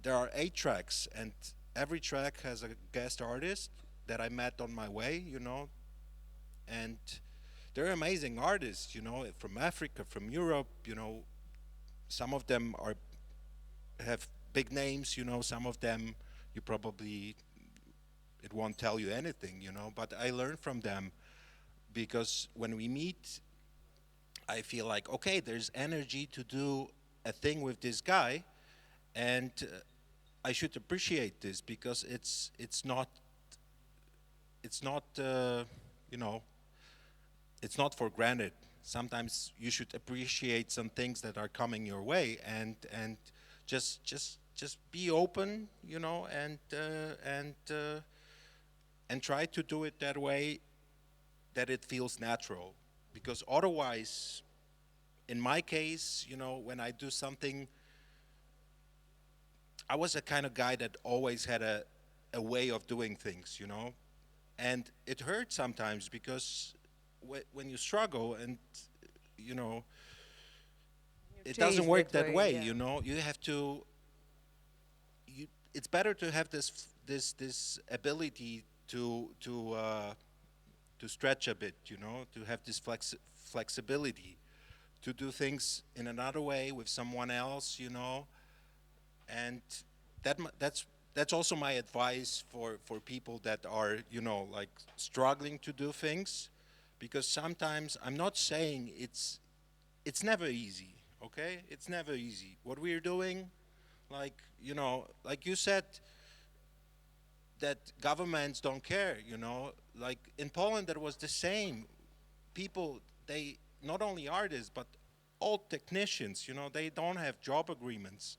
there are 8 tracks, and every track has a guest artist that I met on my way, you know. And they're amazing artists, you know, from Africa, from Europe, you know. Some of them have big names, you know. Some of them you probably, it won't tell you anything, you know. But I learn from them, because when we meet, I feel like, okay, there's energy to do a thing with this guy, and I should appreciate this, because it's not you know, it's not for granted. Sometimes you should appreciate some things that are coming your way, and just be open, you know, and try to do it that way that it feels natural. Because otherwise, in my case, you know, when I do something, I was a kind of guy that always had a way of doing things, you know. And it hurts sometimes, because when you struggle and, you know, it doesn't work that way, yeah. you know. You have to, it's better to have this ability to stretch a bit, you know, to have this flexibility, to do things in another way with someone else, you know. And that's also my advice for people that are, you know, like struggling to do things, because sometimes, I'm not saying it's never easy, okay? It's never easy. What we're doing, like, you know, like you said, that governments don't care, you know. Like in Poland, that was the same. People, they, not only artists, but all technicians, you know, they don't have job agreements.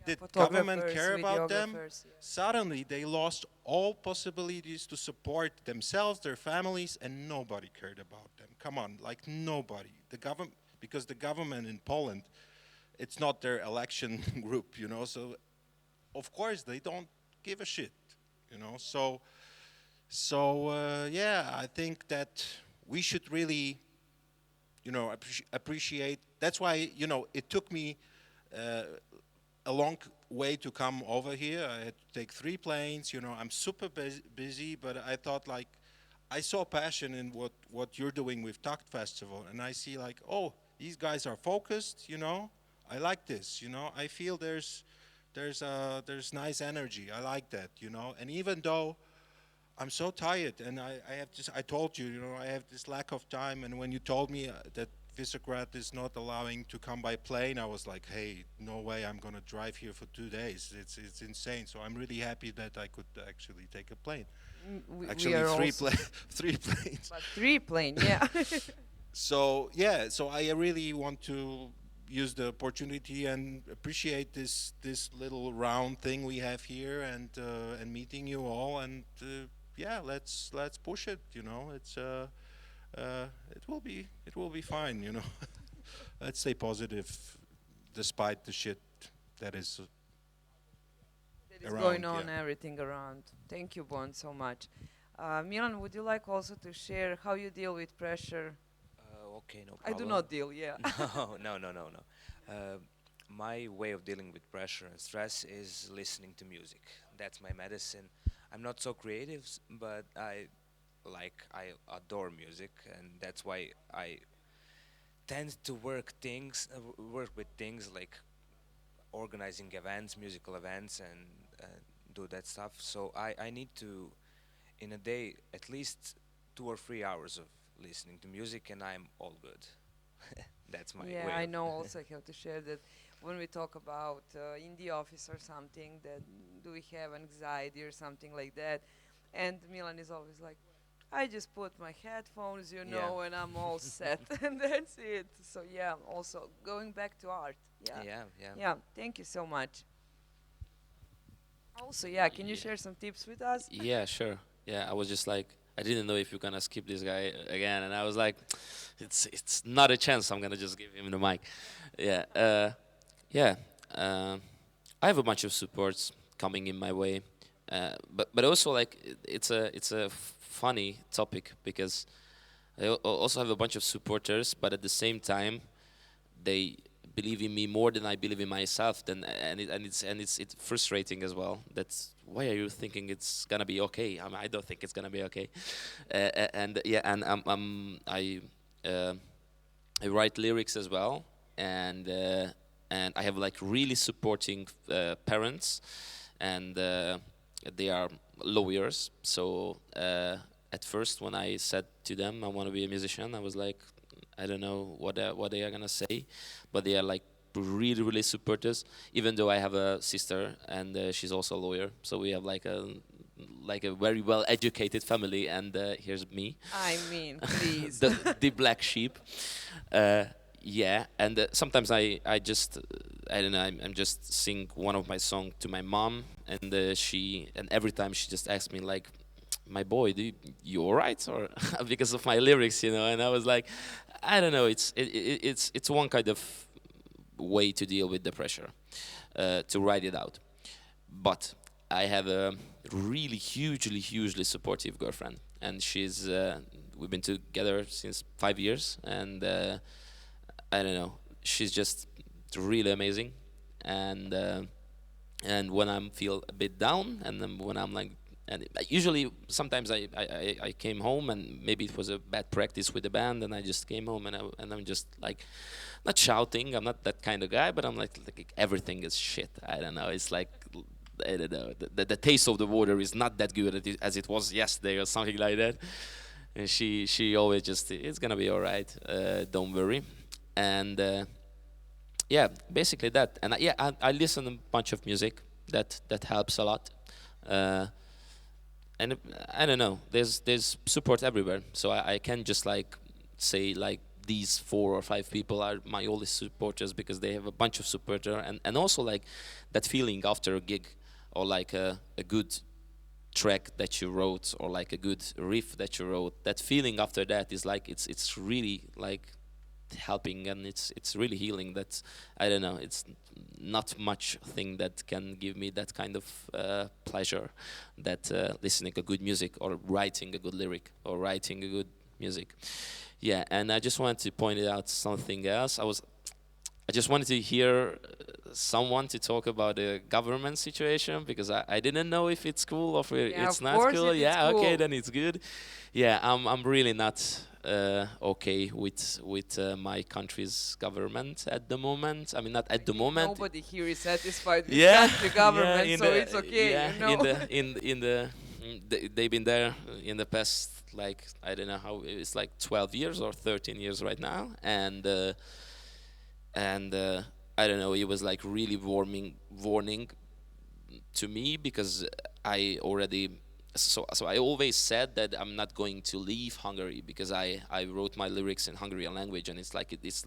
Did government Photographers, care about them? videographers, yeah. Suddenly, they lost all possibilities to support themselves, their families, and nobody cared about them. Come on, like nobody. The government, because the government in Poland, it's not their election group, you know. So, of course, they don't give a shit, you know. So yeah, I think that we should really, you know, appreciate. That's why, you know, it took me a long way to come over here. I had to take 3 planes, you know. I'm super busy, but I thought, like, I saw passion in what you're doing with Takt Festival, and I see like, oh, these guys are focused, you know. I like this, you know. I feel there's nice energy. I like that, you know. And even though I'm so tired, and I told you, you know, I have this lack of time, and when you told me that Visegrad is not allowing to come by plane, I was like, hey, no way, I'm gonna drive here for 2 days. It's insane. So I'm really happy that I could actually take a plane. Actually, we are 3 also three planes. but 3 plane, yeah. So yeah, so I really want to use the opportunity and appreciate this little round thing we have here, and meeting you all, and yeah, let's push it. You know, it will be fine. You know, let's stay positive despite the shit that is That is around, going on, yeah. everything around. Thank you, Bon, so much. Milan, would you like also to share how you deal with pressure? Okay, no I problem. do not deal, yeah. No. My way of dealing with pressure and stress is listening to music. That's my medicine. I'm not so creative, but I adore music, and that's why I tend to work with things like organizing events, musical events, and do that stuff. So I need to, in a day, at least 2 or 3 hours of listening to music, and I'm all good. That's my Yeah, way. I know also I have to share that when we talk about in the office or something, that do we have anxiety or something like that, and Milan is always like, I just put my headphones, you Yeah. know, and I'm all set, and that's it. So yeah, also going back to art. Yeah. Yeah. Yeah, thank you so much. Also, yeah, can you Yeah. share some tips with us? Yeah, sure. Yeah, I was just like, I didn't know if you're gonna skip this guy again, and I was like, it's not a chance. I'm gonna just give him the mic. Yeah, yeah. I have a bunch of supports coming in my way, but also like it's a funny topic because I also have a bunch of supporters, but at the same time, they believe in me more than I believe in myself. Then it's frustrating as well. That's why are you thinking it's gonna be okay? I mean, I don't think it's gonna be okay. And yeah, and uh, I write lyrics as well, and I have like really supporting parents, and they are lawyers. So at first, when I said to them I want to be a musician, I was like, I don't know what they are gonna say, but they are like really supporters. Even though I have a sister and she's also a lawyer, so we have like a very well educated family. And here's me, I mean, please. the black sheep. Yeah, and sometimes I just I don't know, I'm just sing one of my song to my mom, and and every time she just asks me like, my boy, you all right? Or because of my lyrics, you know. And I was like, I don't know. It's one kind of way to deal with the pressure, to write it out. But I have a really hugely supportive girlfriend, and she's we've been together since 5 years, and I don't know, she's just really amazing. And when I feel a bit down, and then when I'm like, and usually sometimes I came home and maybe it was a bad practice with the band, and I just came home and I'm just like, not shouting, I'm not that kind of guy, but I'm like everything is shit. I don't know, it's like, I don't know, the taste of the water is not that good as it was yesterday or something like that. And she always just, it's gonna be all right, don't worry. And yeah, basically that. And I listen a bunch of music that helps a lot. And I don't know, there's support everywhere, so I can just like say like these 4 or 5 people are my oldest supporters because they have a bunch of supporter, and also like that feeling after a gig, or like a good track that you wrote, or like a good riff that you wrote, that feeling after that is like it's really like helping, and it's really healing. That, I don't know, it's not much thing that can give me that kind of pleasure that listening a good music, or writing a good lyric, or writing a good music. Yeah, and I just wanted to point it out something else. I just wanted to hear someone to talk about the government situation, because I didn't know if it's cool or if Yeah, it's of not course cool. it is Yeah, okay, cool. then it's good. Yeah, I'm really not okay with my country's government at the moment. I mean, not at the moment. Nobody here is satisfied with Yeah, country government, in so it's okay, yeah, you know. they've been there in the past, like, I don't know how, it's like 12 years or 13 years right now, and I don't know, it was like really warning to me, because I already, so I always said that I'm not going to leave Hungary, because I wrote my lyrics in Hungarian language, and it's like it's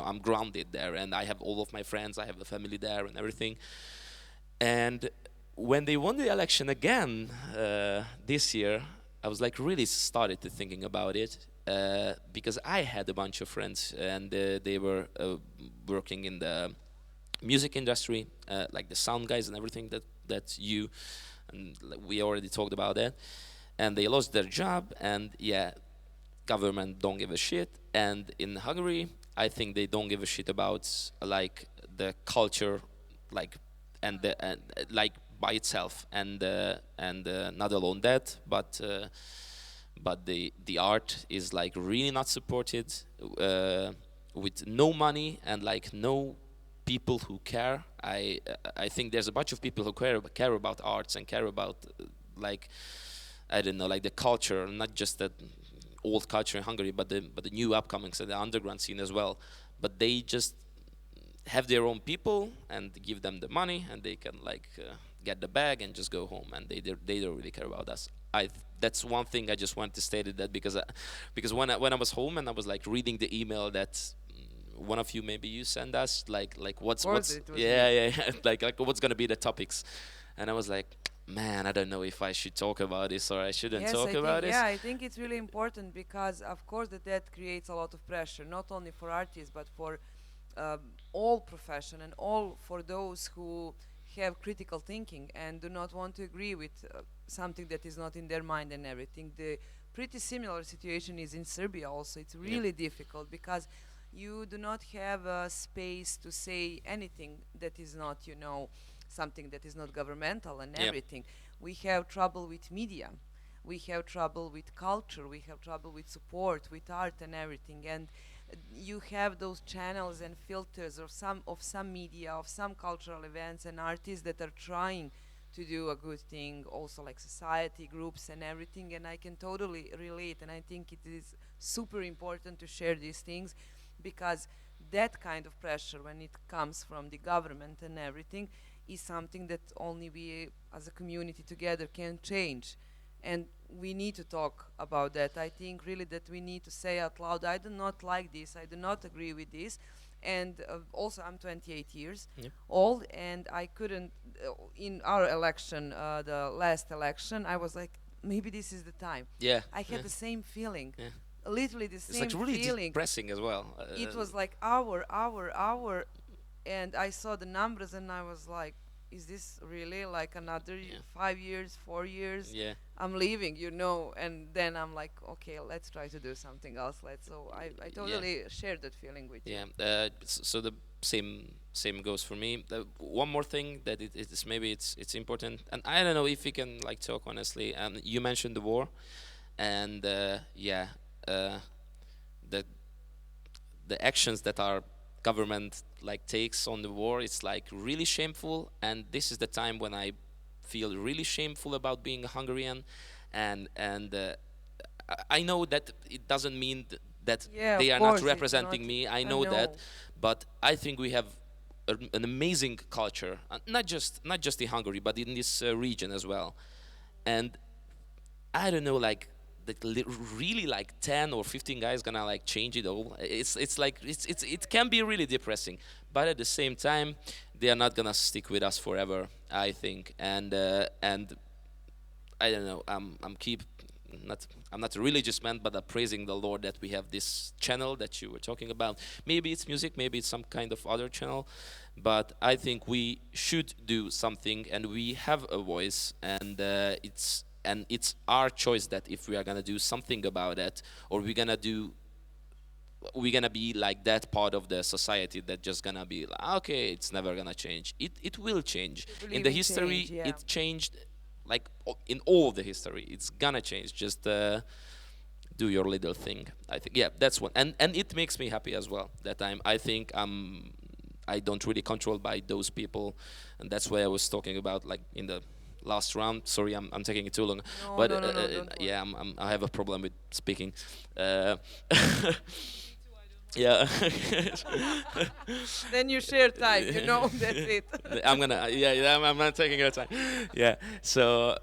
I'm grounded there, and I have all of my friends, I have the family there and everything. And when they won the election again this year, I was like really started to thinking about it, because I had a bunch of friends, and they were working in the music industry, like the sound guys and everything that you and we already talked about that, and they lost their job, and government don't give a shit. And in Hungary, I think they don't give a shit about like the culture, like like by itself, and not alone that, but the art is like really not supported, with no money and like no people who care. I think there's a bunch of people who care about arts and care about like, I don't know, like the culture, not just the old culture in Hungary, but the new upcomings and the underground scene as well. But they just have their own people and give them the money, and they can like get the bag and just go home, and they don't really care about us. That's one thing I just wanted to state that, because when I was home and I was like reading the email that one of you, maybe you send us, like what's like what's gonna be the topics, and I was like, man, I don't know if I should talk about this or I shouldn't talk about this. Yeah, I think it's really important, because of course that creates a lot of pressure, not only for artists but for all profession, and all for those who have critical thinking and do not want to agree with something that is not in their mind and everything. The pretty similar situation is in Serbia also. It's really difficult, because you do not have a space to say anything that is not, something that is not governmental and everything. We have trouble with media. We have trouble with culture. We have trouble with support, with art and everything. And you have those channels and filters of some media, of some cultural events and artists that are trying to do a good thing, also like society groups and everything. And I can totally relate, and I think it is super important to share these things, because that kind of pressure, when it comes from the government and everything, is something that only we as a community together can change. And we need to talk about that. I think really that we need to say out loud, I do not like this, I do not agree with this. And also I'm 28 years old, and I couldn't, in our election, the last election, I was like, maybe this is the time. I had the same feeling. Literally the same feeling. It's like really depressing as well. It was like hour, and I saw the numbers and I was like, is this really like another 5 years, 4 years? I'm leaving, and then I'm like, okay, let's try to do something else. So I totally share that feeling with you. So the same goes for me. One more thing that it's maybe it's important, and I don't know if we can like talk honestly. And you mentioned the war, and the actions that our government like takes on the war, it's like really shameful. And this is the time when I feel really shameful about being a Hungarian, and I know that it doesn't mean that they are not representing me. I know that, but I think we have an amazing culture, not just in Hungary, but in this region as well. And I don't know, like really like 10 or 15 guys gonna like change it all. It can be really depressing, but at the same time they are not gonna stick with us forever, I think. And I don't know, I'm not a religious man, but I'm praising the Lord that we have this channel that you were talking about. Maybe it's music, maybe it's some kind of other channel, but I think we should do something, and we have a voice, and it's our choice that if we are gonna do something about it, or we're gonna be like that part of the society that just gonna be like, okay, it's never gonna change. It will change. In the history, it changed, like in all of the history, it's gonna change. Just do your little thing. I think, that's one, and it makes me happy as well that I don't really control by those people, and that's why I was talking about like in the last round. Sorry, I'm taking it too long. No, but no, I have a problem with speaking. Then you share time, that's it. I'm not taking your time. So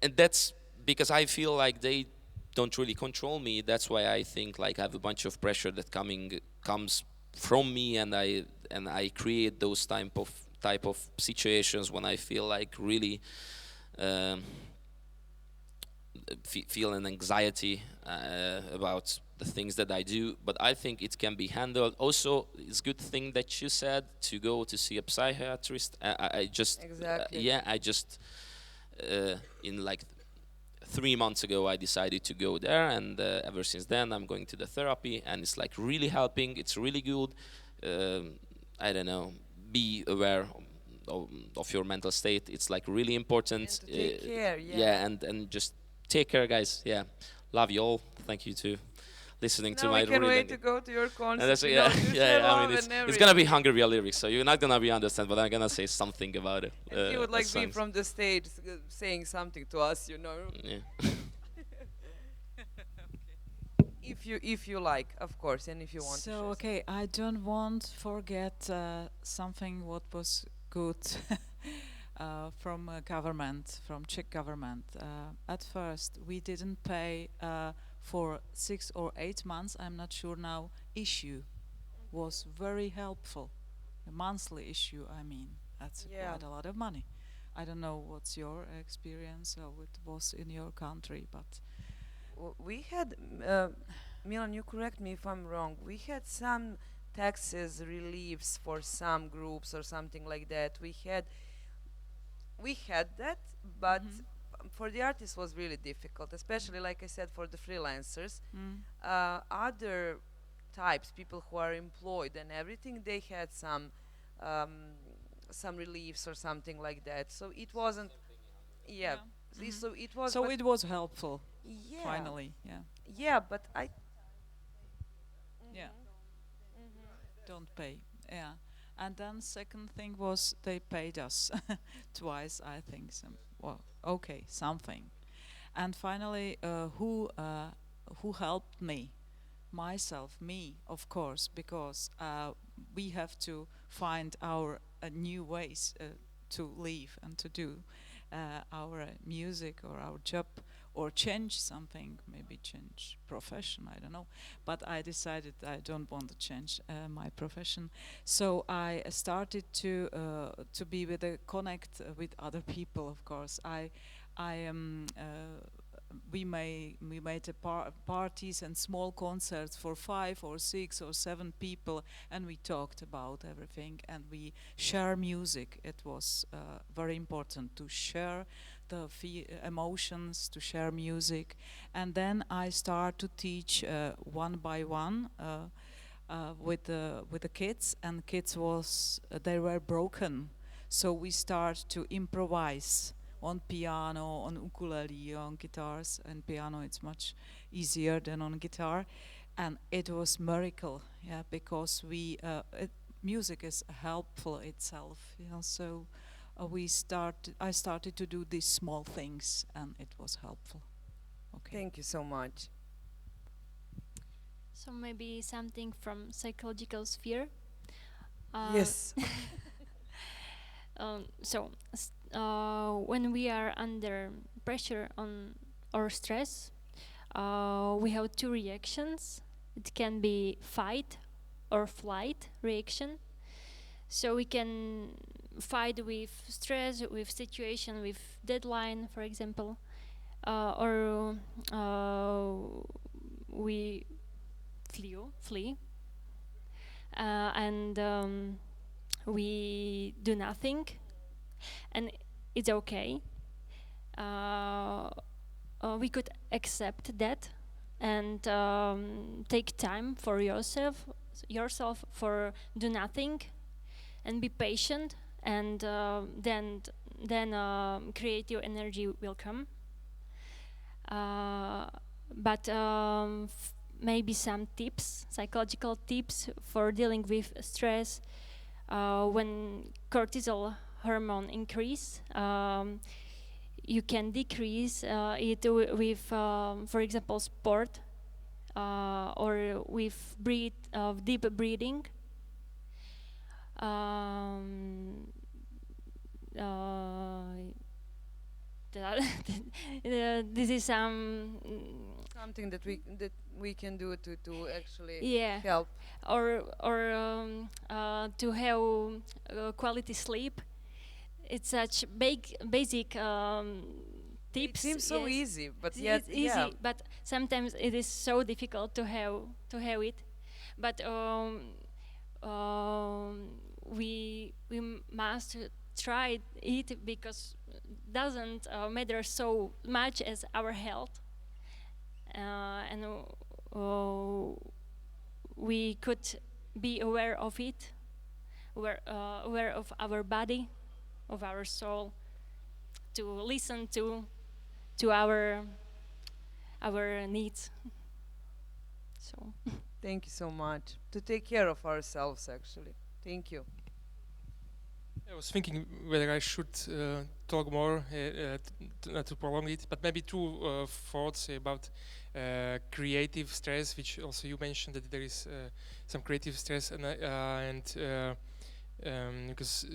and that's because I feel like they don't really control me. That's why I think like I have a bunch of pressure that comes from me, and I create those type of situations when I feel like really um, feel an anxiety about the things that I do. But I think it can be handled. Also, it's a good thing that you said to go to see a psychiatrist. I just Exactly. yeah, I just in like 3 months ago I decided to go there, and ever since then I'm going to the therapy, and it's like really helping. It's really good. I don't know, be aware of your mental state. It's like really important. And to take care, yeah. Yeah, and just take care, guys. Yeah, love you all. Thank you too. Listening to Now my we can really wait to go to your and concert. that's, you yeah, know, to yeah, show I love mean, and it's gonna be everything. Hungarian lyrics, so you're not gonna be understand, but I'm gonna say something about it. And he would like be songs. from the stage saying something to us, you know. Yeah. If you like, of course, and if you want to. So share okay, I don't want to forget something what was good from government, from Czech government. At first, we didn't pay for 6 or 8 months. I'm not sure now. Issue was very helpful. A monthly issue, I mean, that's Yeah. quite a lot of money. I don't know what's your experience, how it was in your country, but We had, Milan, you correct me if I'm wrong. We had some taxes reliefs for some groups or something like that. We had that, but for the artists was really difficult, especially like I said for the freelancers. Other types, people who are employed and everything, they had some reliefs or something like that. So it wasn't, yeah. So it was. so but it was helpful. yeah. Finally, yeah. Yeah, but I. Yeah. Don't pay. Yeah. And then second thing was they paid us twice, I think. Well, okay, something. And finally, who helped me? Me, of course, because we have to find our new ways to live and to do our music or our job, or change something, maybe change profession, I don't know. But I decided I don't want to change my profession. So I started to be with a connect with other people, of course. We made parties and small concerts for 5 or 6 or 7 people, and we talked about everything, and we share music. It was very important to share the emotions, to share music. And then I start to teach one by one with the kids, and kids they were broken, so we start to improvise on piano, on ukulele, on guitars. And piano it's much easier than on guitar, and it was miracle, yeah, because music is helpful itself, you know. So I started to do these small things, and it was helpful. Okay. Thank you so much. So maybe something from psychological sphere. Yes. When we are under pressure or stress, we have 2 reactions. It can be fight or flight reaction. So we can fight with stress, with situation, with deadline, for example, or we flee, and we do nothing, and it's okay. We could accept that and take time for yourself for do nothing, and be patient, and then creative energy will come. But maybe some tips, psychological tips for dealing with stress. When cortisol hormone increase, you can decrease it with, for example, sport, or with deep breathing. This is something that we can do to actually Yeah, help. or to have quality sleep. It's such basic It tips. seems so yes. easy, but It's yet, easy, yeah. but sometimes it is so difficult to have it. But we must try it because doesn't matter so much as our health, and we could be aware of it, aware of our body, of our soul, to listen to our needs. So Thank you so much. To take care of ourselves, actually. Thank you. I was thinking whether I should talk more, not to prolong it, but maybe two thoughts about creative stress, which also you mentioned that there is some creative stress, because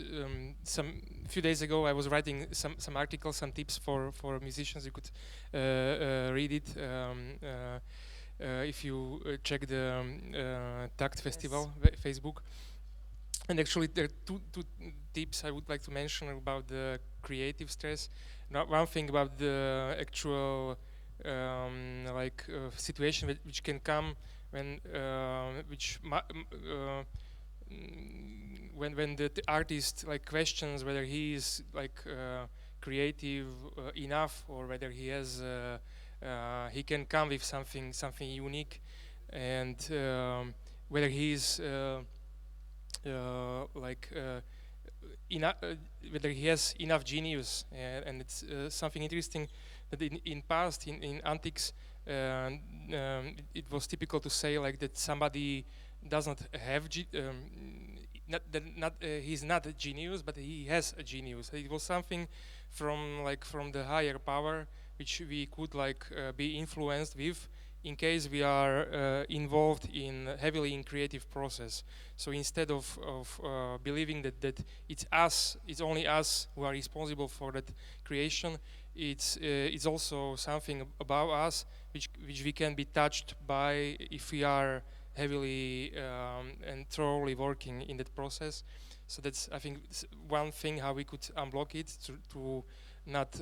some few days ago I was writing some articles, some tips for musicians. You could read it if you check the Tact Festival Facebook. And actually, there are two tips I would like to mention about the creative stress. One thing about the actual situation which can come when when the artist questions whether he is creative enough, or whether he has he can come with something unique, and whether he is whether he has enough genius. And it's something interesting that in past in antiques it was typical to say that somebody does not have he's not a genius, but he has a genius. It was something from the higher power which we could be influenced with in case we are involved heavily in creative process. So instead of believing that it's only us who are responsible for that creation, it's also something about us which we can be touched by if we are heavily and thoroughly working in that process. So that's, I think, one thing how we could unblock it to not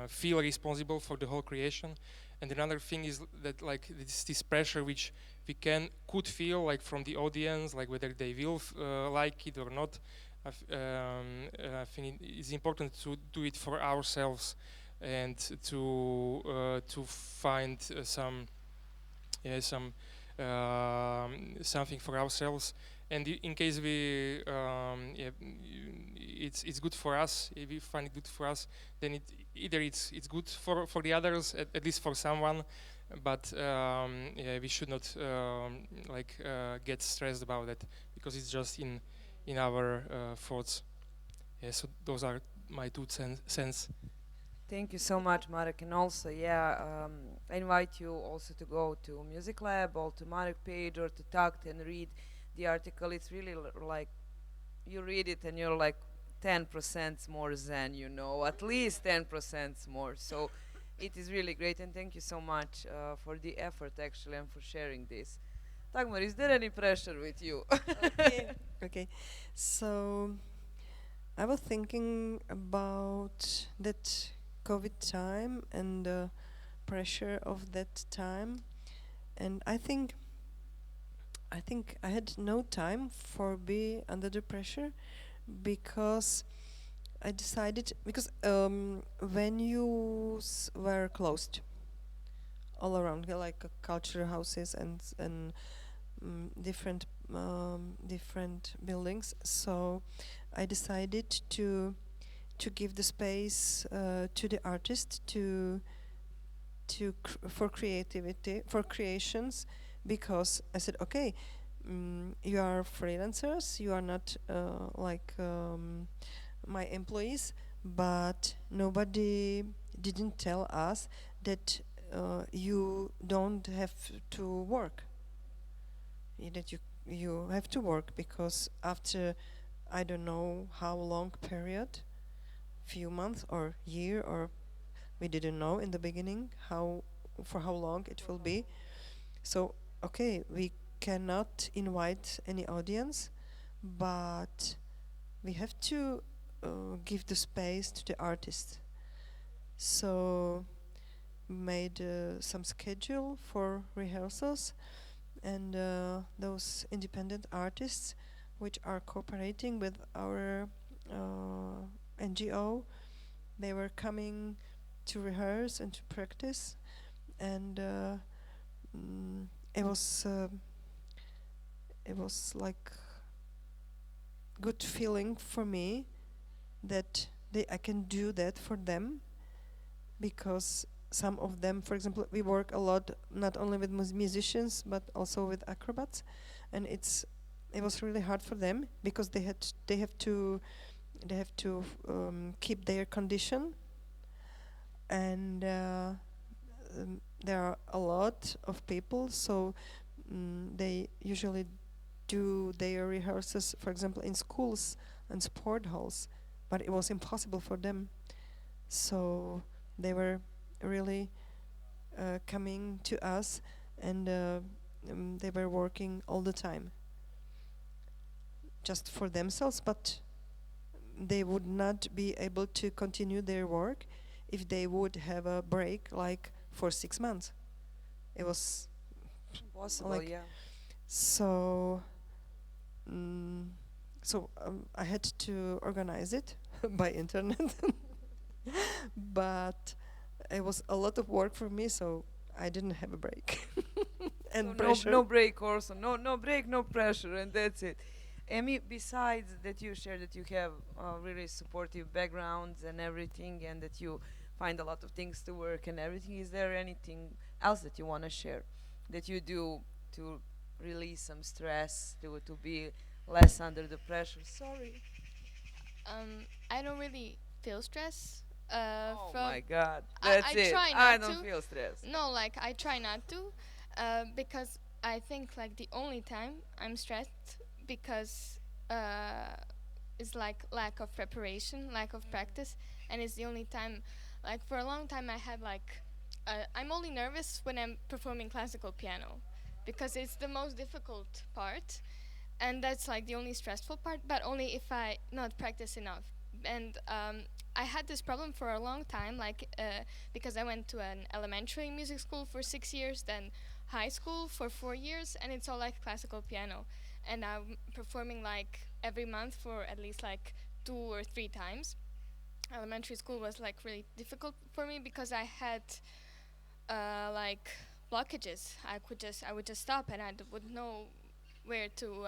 feel responsible for the whole creation. And another thing is that this pressure which we could feel from the audience, whether they will like it or not. I think it's important to do it for ourselves and to find something for ourselves. And in case we it's good for us, if we find it good for us, then it's good for the others, at least for someone. But we should not get stressed about that, because it's just in our thoughts. So those are my 2 cents. Thank you so much, Marek. And also, I invite you also to go to Music Lab or to Marek page or to Tact and read the article. It's really you read it and you're 10% more zen, at least 10% more. So it is really great, and thank you so much for the effort actually and for sharing this. Dagmar, is there any pressure with you? Okay. So I was thinking about that COVID time and the pressure of that time, and I think I had no time for be under the pressure, because I decided, because venues were closed all around, cultural houses and different buildings. So I decided to give the space to the artist for creativity, for creations, because I said, okay, you are freelancers, you are not my employees, but nobody didn't tell us that you don't have to work, that you have to work, because after I don't know how long period, few months or year or We didn't know in the beginning for how long it will be. So, okay, we cannot invite any audience, but we have to give the space to the artist. So, made some schedule for rehearsals, and those independent artists which are cooperating with our NGO, they were coming to rehearse and to practice, and it was like good feeling for me that I can do that for them, because some of them, for example, we work a lot not only with musicians but also with acrobats, and it was really hard for them because they have to keep their condition, and there are a lot of people, so they usually do their rehearsals, for example, in schools and sport halls, but it was impossible for them. So they were really coming to us, and they were working all the time just for themselves, but they would not be able to continue their work if they would have a break like for 6 months. It was Possible, like, yeah. so I had to organize it by internet, but it was a lot of work for me, so I didn't have a break. And So pressure. no break also, no break, no pressure, and that's it. Amy, besides that you share that you have really supportive backgrounds and everything, and that you find a lot of things to work and everything, is there anything else that you want to share that you do to release some stress, to be less under the pressure? Sorry. I don't really feel stress. Oh From my God, I- that's I it. try I not don't to. feel stressed. No, like I try not to, because I think like the only time I'm stressed because it's like lack of preparation, lack of practice, and it's the only time. Like for a long time, I had like I'm only nervous when I'm performing classical piano, because it's the most difficult part, and that's like the only stressful part. But only if I not practice enough. And I had this problem for a long time, like because I went to an elementary music school for 6 years, then high school for 4 years, and it's all like classical piano. And I'm performing like every month for at least like 2 or 3 times. Elementary school was like really difficult for me because I had like blockages. I would just stop, and I wouldn't know where to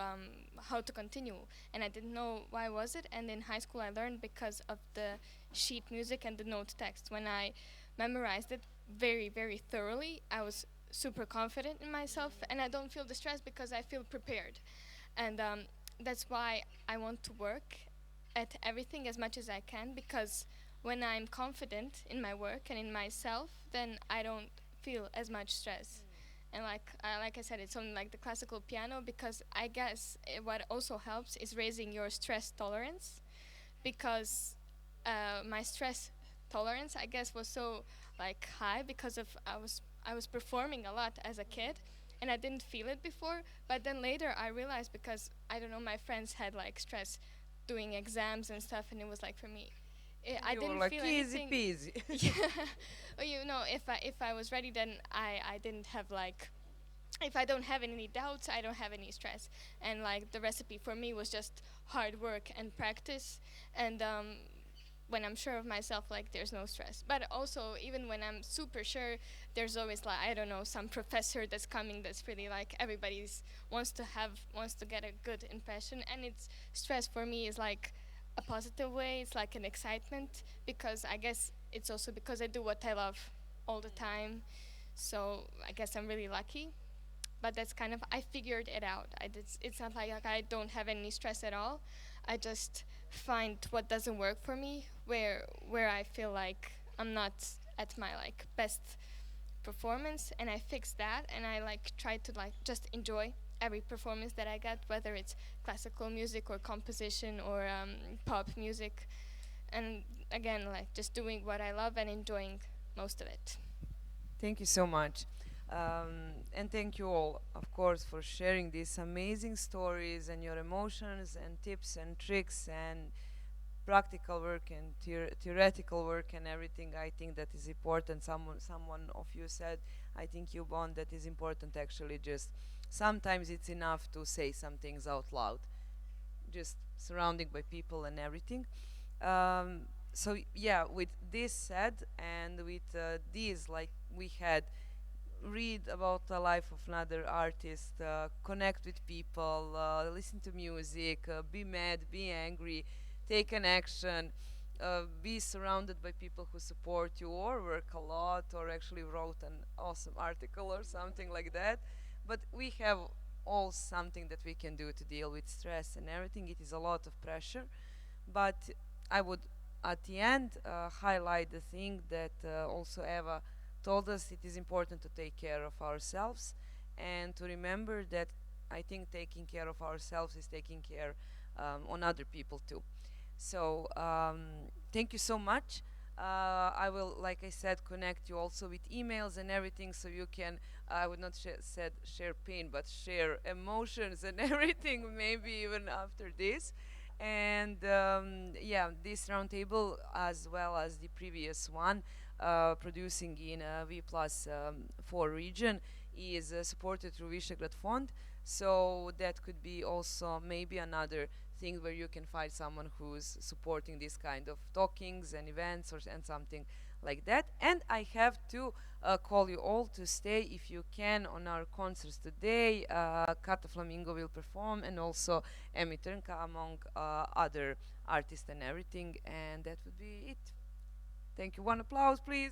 how to continue, and I didn't know why was it. And in high school I learned because of the sheet music and the note text. When I memorized it very, very thoroughly, I was super confident in myself, and I don't feel the stress because I feel prepared. And that's why I want to work at everything as much as I can, because when I'm confident in my work and in myself, then I don't feel as much stress. And like I said, it's only like the classical piano, because I guess what also helps is raising your stress tolerance, because my stress tolerance, I guess, was so like high because of I was performing a lot as a kid, and I didn't feel it before. But then later I realized, because I don't know, my friends had like stress doing exams and stuff, and it was like for me, I You were didn't like feel easy anything. peasy. Yeah. Or, you know, if I was ready, then I didn't have like, if I don't have any doubts, I don't have any stress. And like the recipe for me was just hard work and practice. And when I'm sure of myself, like there's no stress. But also, even when I'm super sure, there's always like, I don't know, some professor that's coming that's really like everybody's wants to get a good impression. And it's stress for me is like a positive way. It's like an excitement, because I guess it's also because I do what I love all the time. So I guess I'm really lucky. But that's kind of, I figured it out. It's not like I don't have any stress at all. I just find what doesn't work for me, where I feel like I'm not at my like best performance, and I fix that, and I like try to like just enjoy every performance that I get, whether it's classical music or composition or pop music. And again, like just doing what I love and enjoying most of it. Thank you so much. And thank you all, of course, for sharing these amazing stories and your emotions and tips and tricks and practical work and theoretical work and everything. I think that is important. Someone of you said, I think you bond, that is important actually. Just sometimes it's enough to say some things out loud, just surrounded by people and everything. So yeah, with this said, and with these, like we had read about the life of another artist, connect with people, listen to music, be mad, be angry, take an action, be surrounded by people who support you or work a lot or actually wrote an awesome article or something like that. But we have all something that we can do to deal with stress and everything. It is a lot of pressure, but I would at the end highlight the thing that also Eva told us. It is important to take care of ourselves and to remember that I think taking care of ourselves is taking care on other people too. So thank you so much. I will, like I said, connect you also with emails and everything, so you can, I would not said share pain, but share emotions and everything, maybe even after this. And yeah, this roundtable, as well as the previous one, producing in V plus 4 region, is supported through Visegrad Fund. So that could be also maybe another thing where you can find someone who's supporting this kind of talkings and events and something like that. And I have to call you all to stay if you can on our concerts today. Kata Flamingo will perform, and also Emi Trnka, among other artists and everything. And that would be it. Thank you. One applause, please.